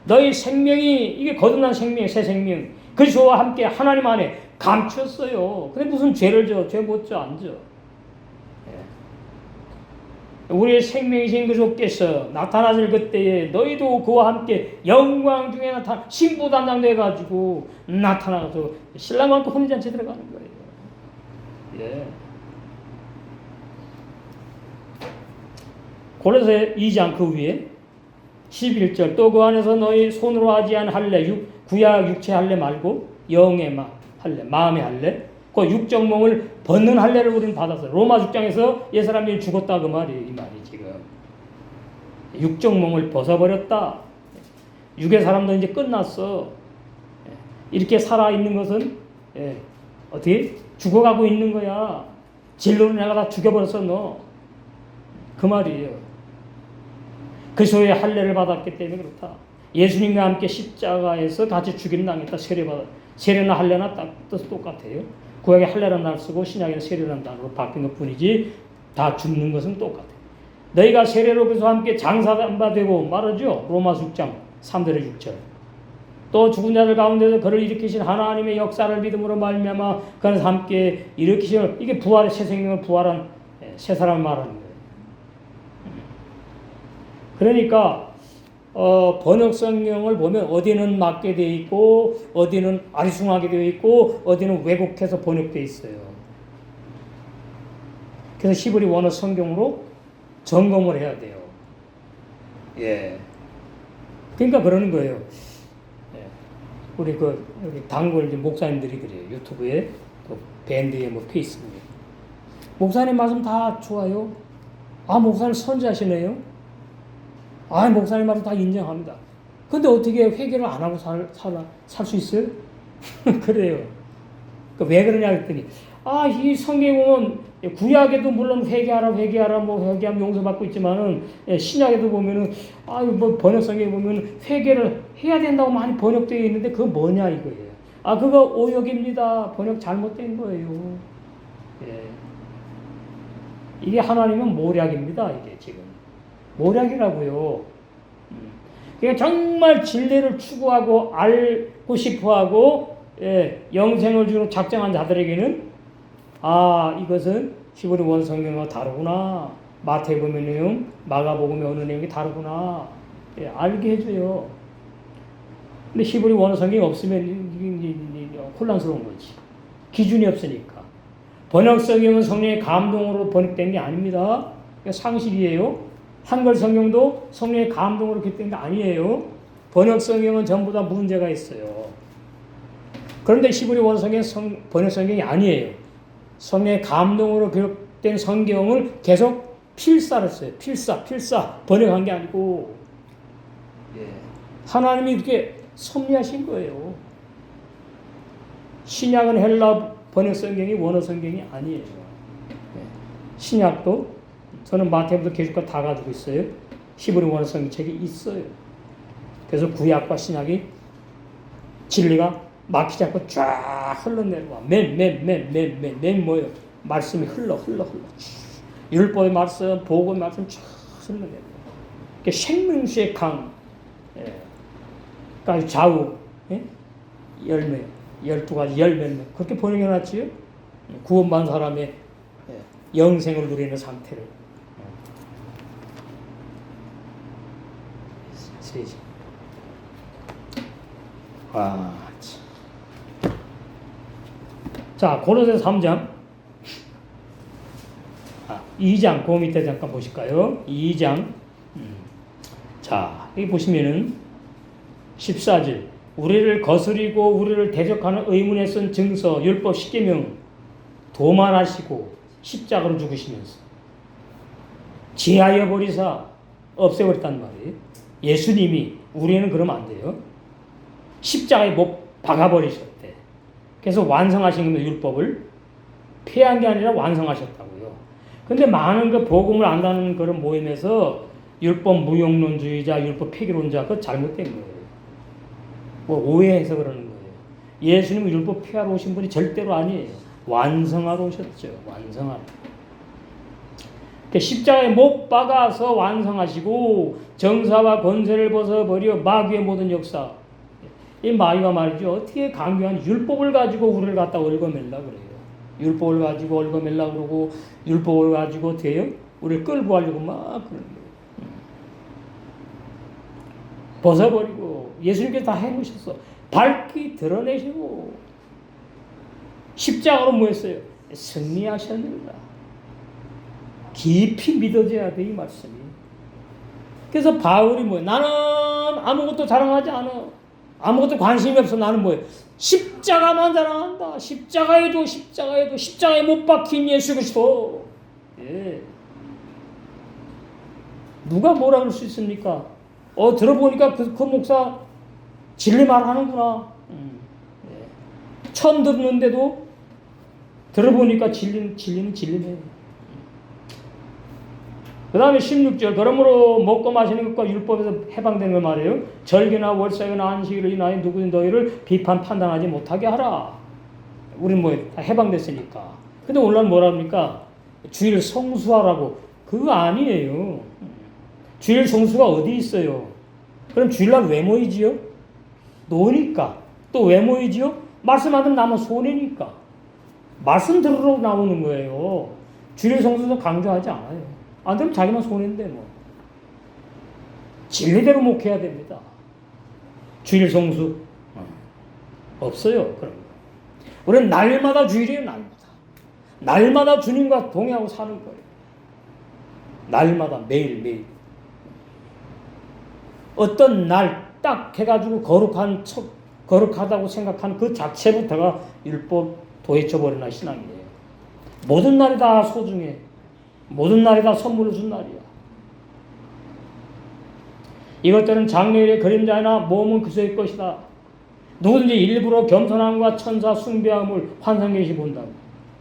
너희 생명이 이게 거듭난 생명, 새 생명 그리스도와 함께 하나님 안에 감췄어요. 근데 무슨 죄를 져? 죄 못 져, 안 져. 우리의 생명이신 그리스도께서 나타나실 그때에 너희도 그와 함께 영광 중에 신부 담당돼 가지고 나타나서 신랑과 함께 혼인잔치 들어가는 거예요. 골로새 2장 그 위에 11절 또 그 안에서 너희 손으로 하지 않은 할례 구약 육체 할례 말고 영의 할례 마음의 할례 그 육정몽을 벗는 할례를 우리는 받았어요. 로마 6장에서 옛사람이 죽었다 그 말이에요. 이 말이 지금. 육정몽을 벗어버렸다. 육의 사람도 이제 끝났어. 이렇게 살아있는 것은 어떻게? 죽어가고 있는 거야. 진로는 내가 다 죽여버렸어 너. 그 말이에요. 그리스도의 할례를 받았기 때문에 그렇다. 예수님과 함께 십자가에서 같이 죽임을 당했다. 세례나 할례나 뜻 똑같아요. 구약의 할례라는 단어를 쓰고 신약에는 세례라는 단어로 바뀐 것 뿐이지 다 죽는 것은 똑같아요. 너희가 세례로 그리스도와 함께 장사가 되고 말하죠. 로마서 6장 3절에 6절. 또 죽은 자들 가운데서 그를 일으키신 하나님의 역사를 믿음으로 말미암아 그는 함께 일으키신 이게 부활의 새 생명을 부활한 새 사람을 말하는 거예요. 그러니까 번역 성경을 보면 어디는 맞게 되어 있고 어디는 아리송하게 되어 있고 어디는 왜곡해서 번역되어 있어요. 그래서 히브리 원어 성경으로 점검을 해야 돼요. 예. 그러니까 그러는 거예요. 예. 우리 여기 단골 목사님들이 그래요. 유튜브에 또 밴드에 뭐 페이스북에 목사님 말씀 다 좋아요. 아 목사님 선지하시네요. 아 목사님 말씀 다 인정합니다. 근데 어떻게 회개를 안 하고 살 수 있어요? 그래요. 왜 그러냐 했더니 이 성경에 보면 구약에도 물론 회개하라 뭐 회개하면 용서받고 있지만은 신약에도 보면은 뭐 번역 성경에 보면 회개를 해야 된다고 많이 번역되어 있는데 그거 뭐냐 이거예요. 그거 오역입니다. 번역 잘못된 거예요. 예. 이게 하나님은 모략입니다. 이게 지금 모략이라고요. 그러니까 정말 진리를 추구하고 알고 싶어하고 영생을 주로 작정한 자들에게는 이것은 히브리 원 성경과 다르구나. 마태복음 내용, 마가복음의 어느 내용이 다르구나. 알게 해줘요. 근데 히브리 원어 성경이 없으면 혼란스러운 거지. 기준이 없으니까. 번역 성경은 성령의 감동으로 번역된 게 아닙니다. 상식이에요. 한글 성경도 성령의 감동으로 기록된 게 아니에요. 번역 성경은 전부 다 문제가 있어요. 그런데 히브리 원어 성경은 번역 성경이 아니에요. 성령의 감동으로 기록된 성경을 계속 필사를 써요. 필사 번역한 게 아니고 하나님이 이렇게 섭리하신 거예요. 신약은 헬라 번역 성경이 원어 성경이 아니에요. 신약도 저는 마태복음부터 계시록까지 다 가지고 있어요. 히브리 원어 성경책이 있어요. 그래서 구약과 신약이 진리가 막히지 않고 쫙 흘러내려와. 맨 뭐예요? 말씀이 흘러. 율법의 말씀, 복음의 말씀 쫙 흘러내려와. 그게 생명수의 강, 그러니까 좌우, 열매, 12가지 열매, 그렇게 번역해놨지요. 구원받은 사람의 영생을 누리는 상태를. 자, 고린도서 3장. 2장, 그 밑에 잠깐 보실까요? 2장. 자, 여기 보시면은 14절. 우리를 거스리고 우리를 대적하는 의문에 쓴 증서, 율법 10계명 도만하시고 십자가로 죽으시면서 지하여 버리사 없애버렸단 말이에요. 예수님이 우리는 그러면 안 돼요. 십자가에 못 박아버리셨대. 그래서 완성하신 겁니다. 율법을 폐한 게 아니라 완성하셨다고요. 근데 많은 그 복음을 안다는 그런 모임에서 율법 무용론주의자, 율법 폐기론자 그거 잘못된 거예요. 뭐 오해해서 그러는 거예요. 예수님은 율법 폐하러 오신 분이 절대로 아니에요. 완성하러 오셨죠. 완성하러. 십자가에 못 박아서 완성하시고 정사와 권세를 벗어버려 마귀의 모든 역사. 이 마귀가 말이죠. 어떻게 강교한 율법을 가지고 우리를 갖다 얽어맬라 그래요. 율법을 가지고 얽어맬라 그러고 율법을 가지고 어떻게 해요? 우리를 끌고 가려고 막 그러는 거예요. 벗어버리고 예수님께서 다 해놓으셨어. 밝히 드러내시고 십자가로 뭐 했어요? 승리하셨느니라. 깊이 믿어져야 돼, 이 말씀이. 그래서 바울이 뭐예요? 나는 아무것도 자랑하지 않아. 아무것도 관심이 없어. 나는 뭐예요? 십자가만 자랑한다. 십자가에도 십자가에 못 박힌 예수 그리스도. 예. 누가 뭐라 그럴 수 있습니까? 들어보니까 그 목사 진리 말하는구나. 예. 처음 듣는데도 들어보니까 진리는 진리네. 그 다음에 16절 그러므로 먹고 마시는 것과 율법에서 해방되는 걸 말해요. 절기나 월삭이나 안식일을 인하여 누구든 너희를 비판 판단하지 못하게 하라. 우리는 뭐 다 해방됐으니까. 근데 오늘날 뭐라 합니까? 주일 성수하라고. 그거 아니에요. 주일 성수가 어디 있어요? 그럼 주일날 왜 모이지요? 노니까. 또 왜 모이지요? 말씀하면 나면 손해니까. 말씀 들으러 나오는 거예요. 주일 성수도 강조하지 않아요. 안 되면 자기만 손해인데 뭐. 진리대로 목해야 됩니다. 주일 성수 없어요. 그런 거. 우리는 날마다 주일이에요. 날마다 주님과 동행하고 사는 거예요. 날마다 매일매일. 어떤 날 딱 해가지고 거룩하다고 생각하는 그 자체부터가 율법 도해쳐버리나 신앙이에요. 모든 날이 다 소중해. 모든 날이 다 선물을 준 날이야. 이것들은 장래일의 그림자나 몸은 그저의 것이다. 누구든지 일부러 겸손함과 천사 숭배함을 환상계시 본다.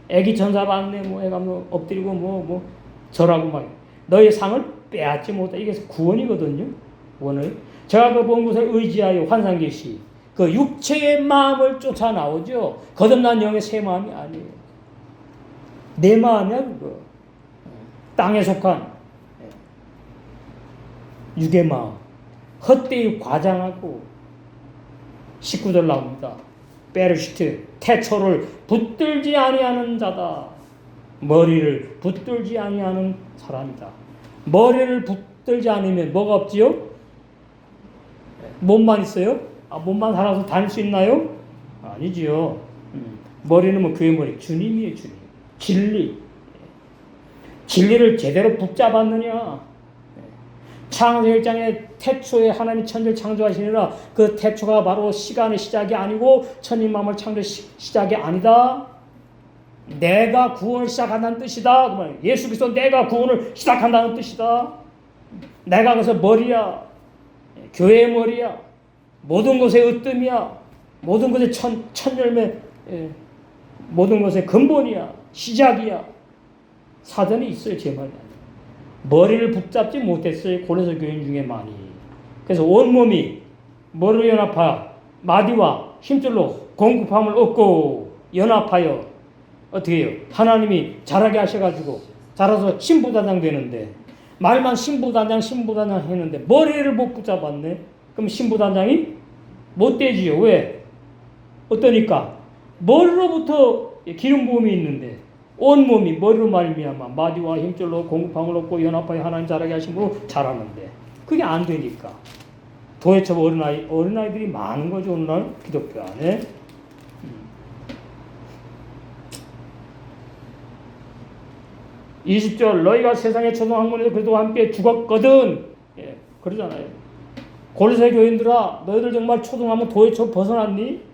애기 천사 봤네, 애가 엎드리고 절하고 막. 너의 상을 빼앗지 못해. 이게 구원이거든요. 원을. 제가 그 본 것을 의지하여 환상계시. 그 육체의 마음을 쫓아 나오죠. 거듭난 영의 새 마음이 아니에요. 내 마음이야, 그거. 땅에 속한 육의 마음. 헛되이 과장하고 19절 나옵니다. 베르시트 태초를 붙들지 아니하는 자다. 머리를 붙들지 아니하는 사람이다. 머리를 붙들지 않으면 뭐가 없지요? 몸만 있어요? 몸만 살아서 다닐 수 있나요? 아니지요. 머리는 뭐 교회 머리. 주님이에요, 주님. 진리. 진리를 제대로 붙잡았느냐? 창세기 1장에 태초에 하나님이 천지를 창조하시니라. 그 태초가 바로 시간의 시작이 아니고 천님 마음을 창조의 시작이 아니다. 내가 구원을 시작한다는 뜻이다. 예수 그리스도 내가 구원을 시작한다는 뜻이다. 내가 그래서 머리야. 교회의 머리야. 모든 것의 으뜸이야. 모든 것의 천열매. 모든 것의 근본이야. 시작이야. 사전에 있어요. 제 말이 아니에요. 머리를 붙잡지 못했어요. 고레서 교인 중에 많이. 그래서 온몸이 머리로 연합하여 마디와 힘줄로 공급함을 얻고 연합하여 어떻게 해요? 하나님이 자라게 하셔가지고 자라서 신부단장 되는데 말만 신부단장 했는데 머리를 못 붙잡았네. 그럼 신부단장이 못 되지요. 왜? 어떠니까? 머리로부터 기름 부음이 있는데 온몸이 머리로 말미암아 마디와 힘줄로 공급함을 얻고 연합하여 하나님 자라게 하심으로 자라는데 그게 안 되니까 도대체 어린아이들이 많은 거죠. 오늘날 기독교 안에. 20절 너희가 세상의 초등학문에서 그래도 함께 죽었거든. 그러잖아요. 고린도 교인들아 너희들 정말 초등학문 도대체 벗어났니?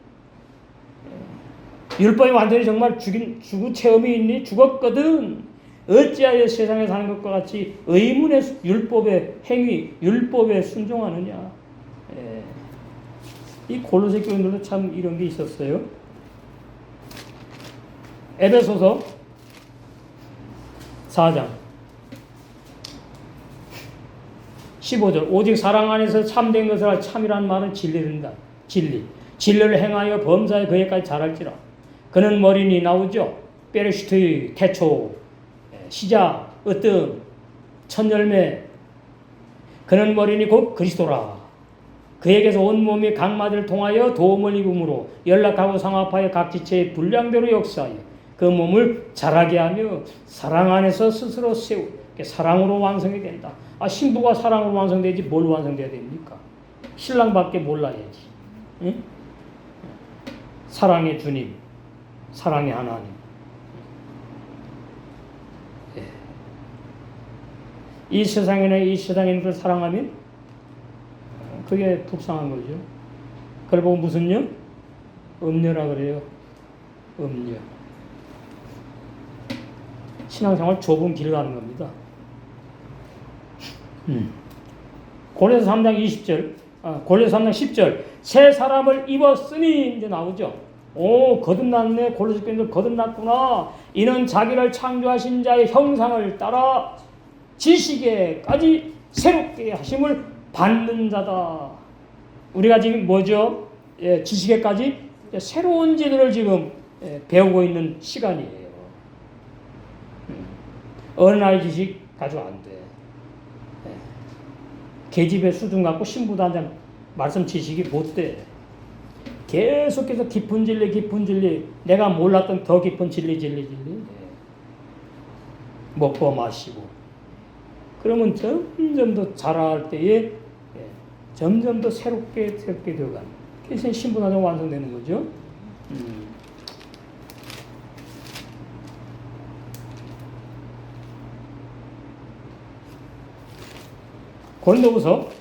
율법이 완전히 정말 죽은 체험이 있니? 죽었거든. 어찌하여 세상에 사는 것과 같이 의문의 율법의 행위, 율법에 순종하느냐. 이 골로새 교인들도 참 이런 게 있었어요. 에베소서 4장 15절 오직 사랑 안에서 참된 것을 참이란 말은 진리입니다. 진리를 행하여 범사에 그에까지 자랄지라. 그는 머리니 나오죠. 베르시트의 태초, 시작, 으뜸, 첫열매. 그는 머리니 곧 그리스도라. 그에게서 온몸이 각마디를 통하여 도움을 입음으로 연락하고 상합하여 각 지체의 분량대로 역사하여 그 몸을 자라게 하며 사랑 안에서 스스로 세우. 사랑으로 완성이 된다. 신부가 사랑으로 완성되지 뭘 완성돼야 됩니까? 신랑밖에 몰라야지. 응? 사랑의 주님, 사랑의 하나님. 이 세상인을 사랑하면 그게 불쌍한 거죠. 그걸 보고 무슨요? 음료라 그래요. 음료. 신앙생활 좁은 길을 가는 겁니다. 고린도서 3장 20절, 고린도서 3장 10절, 새 사람을 입었으니 이제 나오죠. 오, 거듭났네. 고린도서 교인들 거듭났구나. 이는 자기를 창조하신 자의 형상을 따라 지식에까지 새롭게 하심을 받는 자다. 우리가 지금 뭐죠? 예, 지식에까지 새로운 지들을 지금 배우고 있는 시간이에요. 어린아이 지식 가지고 안 돼. 계집애 수준 갖고 신부도 한 장 말씀 지식이 못 돼. 계속해서 깊은 진리, 내가 몰랐던 더 깊은 진리. 먹고 마시고. 그러면 점점 더 자라할 때에 점점 더 새롭게 되어가는. 그래서 신분화가 완성되는 거죠. 고린도후서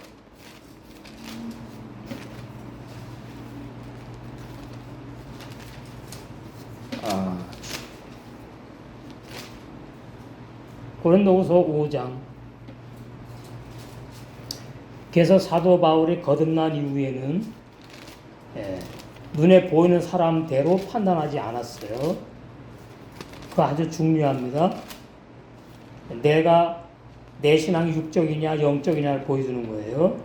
고린도후서 5장. 그래서 사도 바울이 거듭난 이후에는 눈에 보이는 사람대로 판단하지 않았어요. 그거 아주 중요합니다. 내가 내 신앙이 육적이냐 영적이냐를 보여주는 거예요.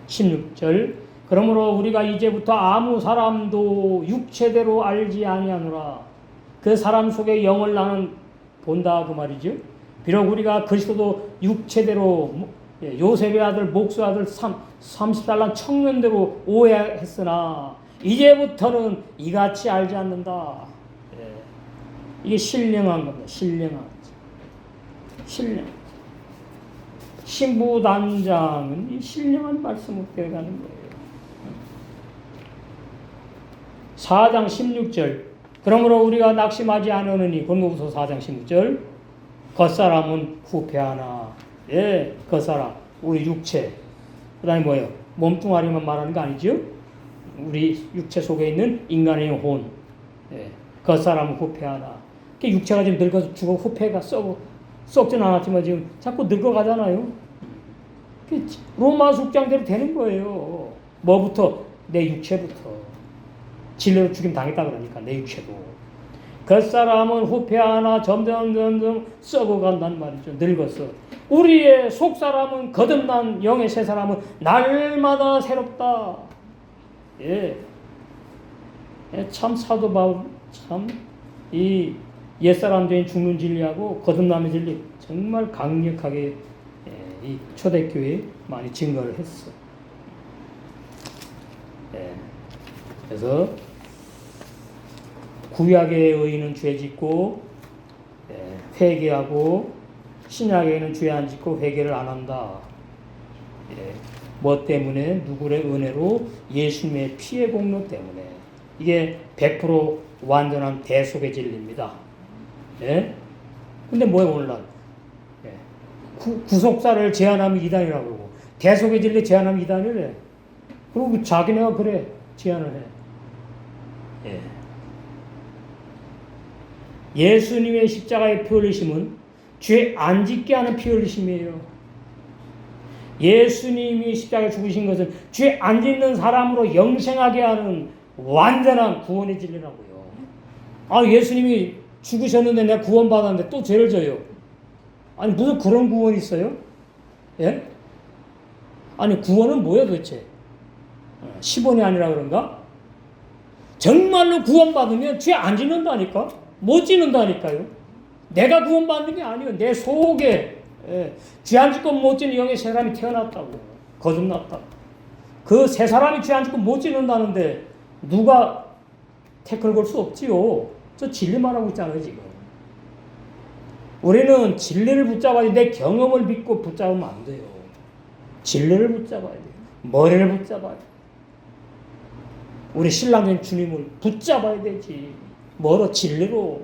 16절. 그러므로 우리가 이제부터 아무 사람도 육체대로 알지 아니하노라. 그 사람 속에 영을 나는 본다 그 말이죠. 비록 우리가 그리스도도 육체대로 요셉의 아들 목수 아들 30달란 청년대로 오해했으나 이제부터는 이같이 알지 않는다. 이게 신령한 겁니다. 신령. 신부단장은 이 신령한 말씀을 배워가는 거예요. 4장 16절. 그러므로 우리가 낙심하지 않으니 고린도후서 4장 16절. 겉사람은 후패하나. 예, 겉사람. 우리 육체. 그 다음에 뭐예요? 몸뚱아리만 말하는 거 아니죠? 우리 육체 속에 있는 인간의 혼. 예, 겉사람은 후패하나. 육체가 지금 늙어서 죽어 후패가 썩진 않았지만 지금 자꾸 늙어가잖아요. 로마 숙장대로 되는 거예요. 뭐부터? 내 육체부터. 진리로 죽임 당했다 그러니까 내 육체도. 겉사람은 후패하나 점점 썩어간단 말이죠. 늙었어. 우리의 속사람은 거듭난 영의 새 사람은 날마다 새롭다. 예. 참 사도 바울 참 이 옛사람들이 죽는 진리하고 거듭남의 진리 정말 강력하게 이 초대교회에 많이 증거를 했어. 그래서 구약의 의인은 죄 짓고 회개하고 신약의 의인은 죄 안 짓고 회개를 안 한다. 뭐 때문에? 누구의 은혜로? 예수님의 피의 공로 때문에. 이게 100% 완전한 대속의 진리입니다. 근데 뭐예요 오늘날? 구속사를 제한하면 이단이라고 그러고 대속의 진리 제한하면 이단이래. 그리고 자기네가 그래 제한을 해. 예수님의 십자가의 피 흘리심은 죄 안 짓게 하는 피 흘리심이에요. 예수님이 십자가에 죽으신 것은 죄 안 짓는 사람으로 영생하게 하는 완전한 구원의 진리라고요. 예수님이 죽으셨는데 내가 구원받았는데 또 죄를 져요. 아니 무슨 그런 구원이 있어요? 예? 아니 구원은 뭐야 도대체? 10원이 아니라 그런가? 정말로 구원받으면 죄 안 짓는다니까? 못 짓는다니까요. 내가 구원받는 게 아니에요. 내 속에 죄 안 짓고 못 짓는 영의 새 사람이 태어났다고. 거듭났다고. 그 새 사람이 죄 안 짓고 못 짓는다는데 누가 태클 걸 수 없지요. 저 진리만 하고 있잖아요 지금. 우리는 진리를 붙잡아야 돼. 내 경험을 믿고 붙잡으면 안 돼요. 진리를 붙잡아야 돼요. 머리를 붙잡아야 돼요. 우리 신랑된 주님을 붙잡아야 되지. 뭐로? 진리로.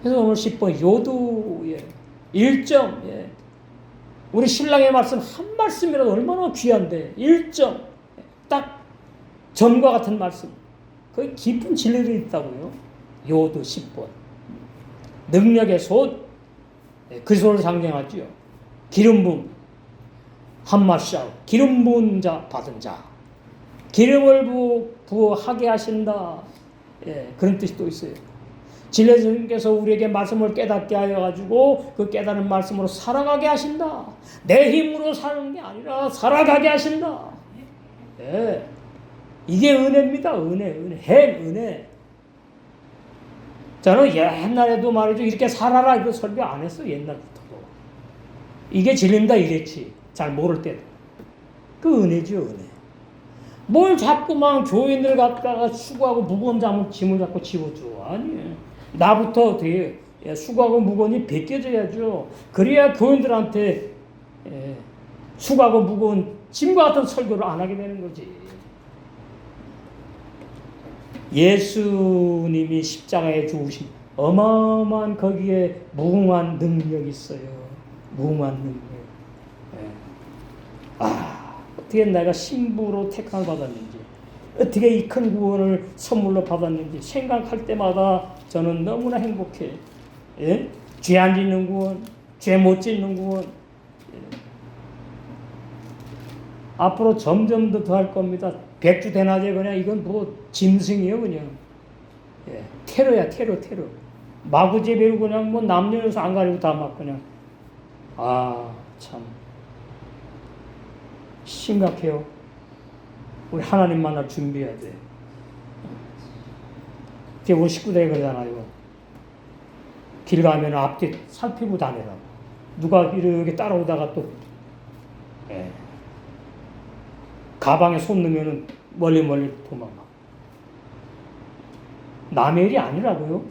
그래서 오늘 10번 요도 1점. 우리 신랑의 말씀 한 말씀이라도 얼마나 귀한데 1점 딱 점과 같은 말씀 그 깊은 진리들이 있다고요. 요도 10번 능력의 솥 그 솥을 상징하지요. 기름 부음 한마샤 기름 부은 자 받은 자 기름을 부어하게 하신다. 예, 그런 뜻이 또 있어요. 진리주님께서 우리에게 말씀을 깨닫게 하여 가지고 그 깨달은 말씀으로 살아가게 하신다. 내 힘으로 사는 게 아니라 살아가게 하신다. 예, 이게 은혜입니다. 은혜. 저는 옛날에도 말이죠. 이렇게 살아라 이거 설교 안 했어. 옛날부터도. 이게 진리입니다 이랬지. 잘 모를 때도. 그 은혜죠. 은혜. 뭘 자꾸만 교인들 갖다가 수고하고 무거운 짐을 자꾸 지워줘. 아니 나부터 어떻게 수고하고 무거운이 벗겨져야죠. 그래야 교인들한테 수고하고 무거운 짐과 같은 설교를 안 하게 되는 거지. 예수님이 십자가에 죽으신 어마어마한 거기에 무궁한 능력이 있어요. 무궁한 능력. 어떻게 내가 신부로 택함을 받았는지, 어떻게 이 큰 구원을 선물로 받았는지 생각할 때마다 저는 너무나 행복해. 예? 죄 안 짓는 구원, 죄 못 짓는 구원. 예. 앞으로 점점 더 할 겁니다. 백주 대낮에 그냥 이건 뭐 짐승이에요 그냥. 예. 테러야 테러. 마구제비로 그냥 뭐 남녀여서 안 가리고 다 막 그냥. 참 심각해요. 우리 하나님 만날 준비해야 돼. 우리 식구들이 그러잖아요. 길 가면 앞뒤 살피고 다니라고. 누가 이렇게 따라오다가 또 가방에 손 넣으면 멀리 도망가. 남의 일이 아니라고요.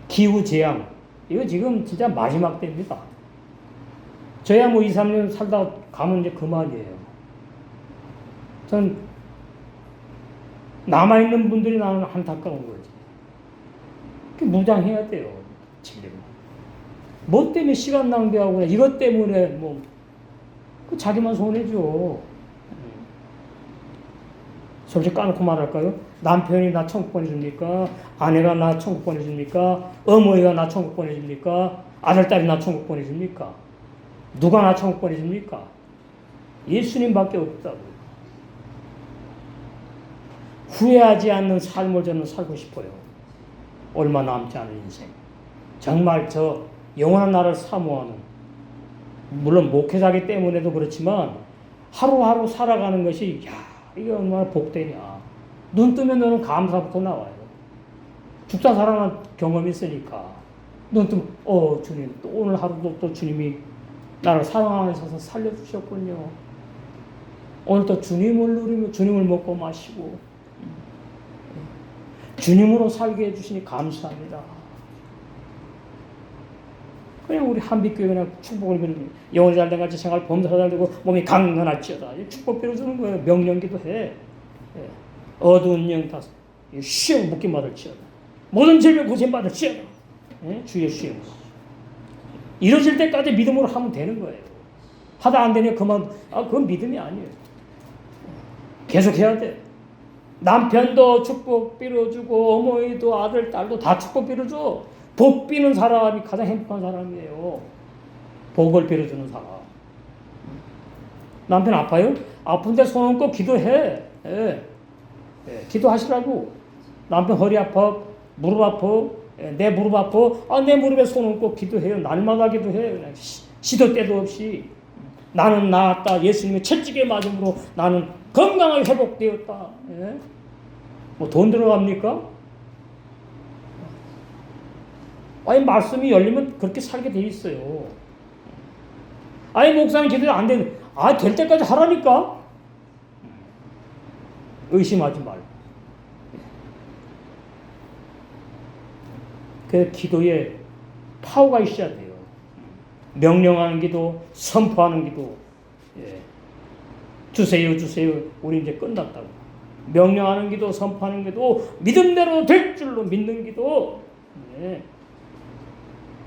기후재앙 이거 지금 진짜 마지막 때입니다. 저야 뭐 2, 3년 살다 가면 이제 그만이에요. 전 남아있는 분들이 나는 안타까운 거지. 무장해야 돼요. 진리로. 뭐 때문에 시간 낭비하고 그래. 이것 때문에 뭐 자기만 손해죠. 솔직히 까놓고 말할까요? 남편이 나 천국 보내줍니까? 아내가 나 천국 보내줍니까? 어머니가 나 천국 보내줍니까? 아들딸이 나 천국 보내줍니까? 누가 나 천국 보내줍니까? 예수님밖에 없다고. 후회하지 않는 삶을 저는 살고 싶어요. 얼마 남지 않은 인생. 정말 저 영원한 나를 사모하는, 물론 목회자기 때문에도 그렇지만 하루하루 살아가는 것이 이게 얼마나 복되냐. 눈 뜨면 너는 감사부터 나와요. 죽다 살아난 경험이 있으니까. 눈 뜨면 주님 또 오늘 하루도 또 주님이 나를 사랑하셔서 살려주셨군요. 오늘 또 주님을 누리며 주님을 먹고 마시고 주님으로 살게 해주시니 감사합니다. 그냥 우리 한빛교회 그냥 축복을 비는 영혼이 잘된 같이 생활 범사가 잘되고 몸이 강건할지어다. 축복 빌어주는 거예요. 명령기도 해. 어두운 영 다 시험 묶임 받을지어다. 모든 질병 고침 받을지어다. 주의 시험. 이루어질 때까지 믿음으로 하면 되는 거예요. 하다 안 되면 그건 믿음이 아니에요. 계속 해야 돼. 남편도 축복 빌어주고 어머니도 아들, 딸도 다 축복 빌어줘. 복 비는 사람이 가장 행복한 사람이에요. 복을 빌어주는 사람. 남편 아파요? 아픈데 손 얹고 기도해. 기도하시라고. 남편 허리 아파, 무릎 아파, 내 무릎 아파. 내 무릎에 손 얹고 기도해요. 날마다 기도해. 그냥 시도 때도 없이. 나는 나았다. 예수님의 채찍에 맞음으로 나는 건강하게 회복되었다. 뭐 돈 들어갑니까? 말씀이 열리면 그렇게 살게 돼 있어요. 목사님 기도 안 되는. 될 때까지 하라니까? 의심하지 말고. 그 기도에 파워가 있어야 돼요. 명령하는 기도, 선포하는 기도. 주세요. 우리 이제 끝났다고. 명령하는 기도, 선포하는 기도, 믿음대로 될 줄로 믿는 기도.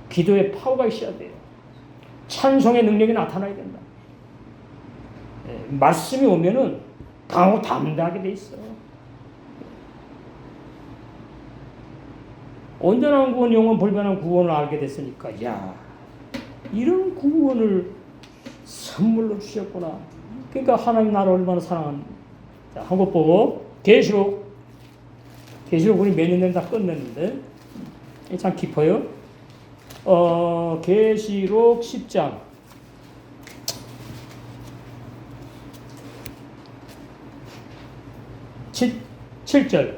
기도에 파워가 있어야 돼요. 찬송의 능력이 나타나야 된다. 말씀이 오면은 강하고 담대하게 돼 있어. 온전한 구원, 영원 불변한 구원을 알게 됐으니까, 야, 이런 구원을 선물로 주셨구나. 그러니까 하나님 나라를 얼마나 사랑하는지. 자, 한국 보고 계시록 우리 몇 년 다 끝냈는데 참 깊어요. 계시록 10장 7절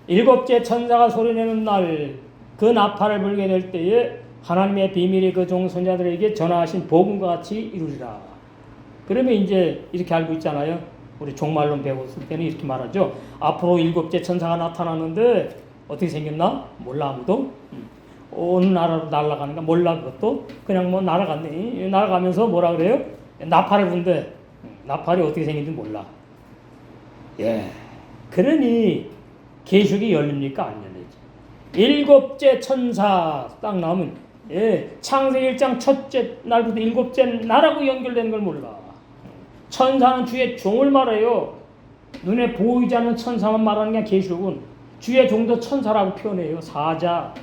일곱째 천사가 소리내는 날 그 나팔을 불게 될 때에 하나님의 비밀이 그 종선자들에게 전하신 복음과 같이 이루리라. 그러면 이제 이렇게 알고 있잖아요. 우리 종말론 배웠을 때는 이렇게 말하죠. 앞으로 일곱째 천사가 나타나는데 어떻게 생겼나? 몰라 아무도. 어느 나라로 날아가는가 몰라. 그것도 그냥 뭐 날아갔네. 날아가면서 뭐라 그래요? 나팔을 분대. 나팔이 어떻게 생긴지 몰라. 예. 그러니 계시록이 열립니까? 안 열리지. 일곱째 천사 딱 나오면 창세기 1장 첫째 날부터 일곱째 나라고 연결되는 걸 몰라. 천사는 주의 종을 말해요. 눈에 보이지 않는 천사만 말하는 게 계시록은 주의 종도 천사라고 표현해요. 사자.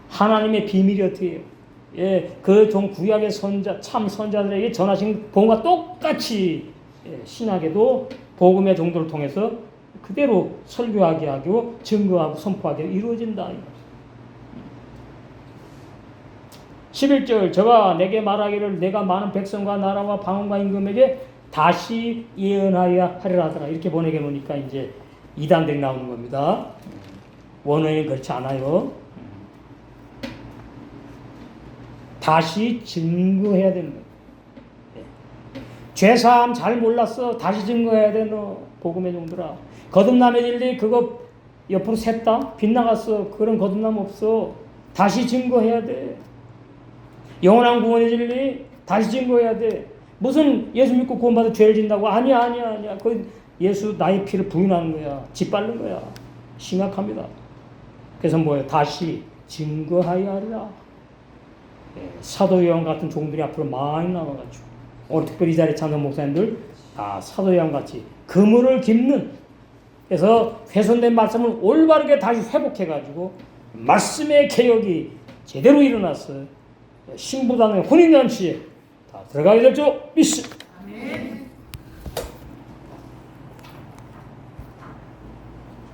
하나님의 비밀이 어떻게 해요? 그 종 구약의 선자, 참 선자들에게 전하신 복음과 똑같이 신약에도 복음의 종도를 통해서 그대로 설교하게 하고 증거하고 선포하게 이루어진다. 11절 저가 내게 말하기를 내가 많은 백성과 나라와 방언과 임금에게 다시 예언하여 하리라 하더라. 이렇게 보내게 놓으니까 이제 이단들이 나오는 겁니다. 원어에는 그렇지 않아요. 다시 증거해야 되는 거예요. 죄사함 잘 몰랐어. 다시 증거해야 돼. 너 복음의 종들아. 거듭남의 진리 그거 옆으로 샜다? 빗나갔어. 그런 거듭남 없어. 다시 증거해야 돼. 영원한 구원의 진리 다시 증거해야 돼. 무슨 예수 믿고 구원받아 죄를 진다고? 아니야. 그 예수 나의 피를 부인하는 거야. 짓밟는 거야. 심각합니다. 그래서 뭐예요? 다시 증거하여 하리라. 사도 요한 같은 종들이 앞으로 많이 남아가지고 오늘 특별히 이 자리에 참석 목사님들 다 사도 요한 같이 그물을 깁는 그래서 훼손된 말씀을 올바르게 다시 회복해가지고 말씀의 개혁이 제대로 일어났어요. 신부단의 혼인잔치에 다 들어가게 될 줄 믿습니다.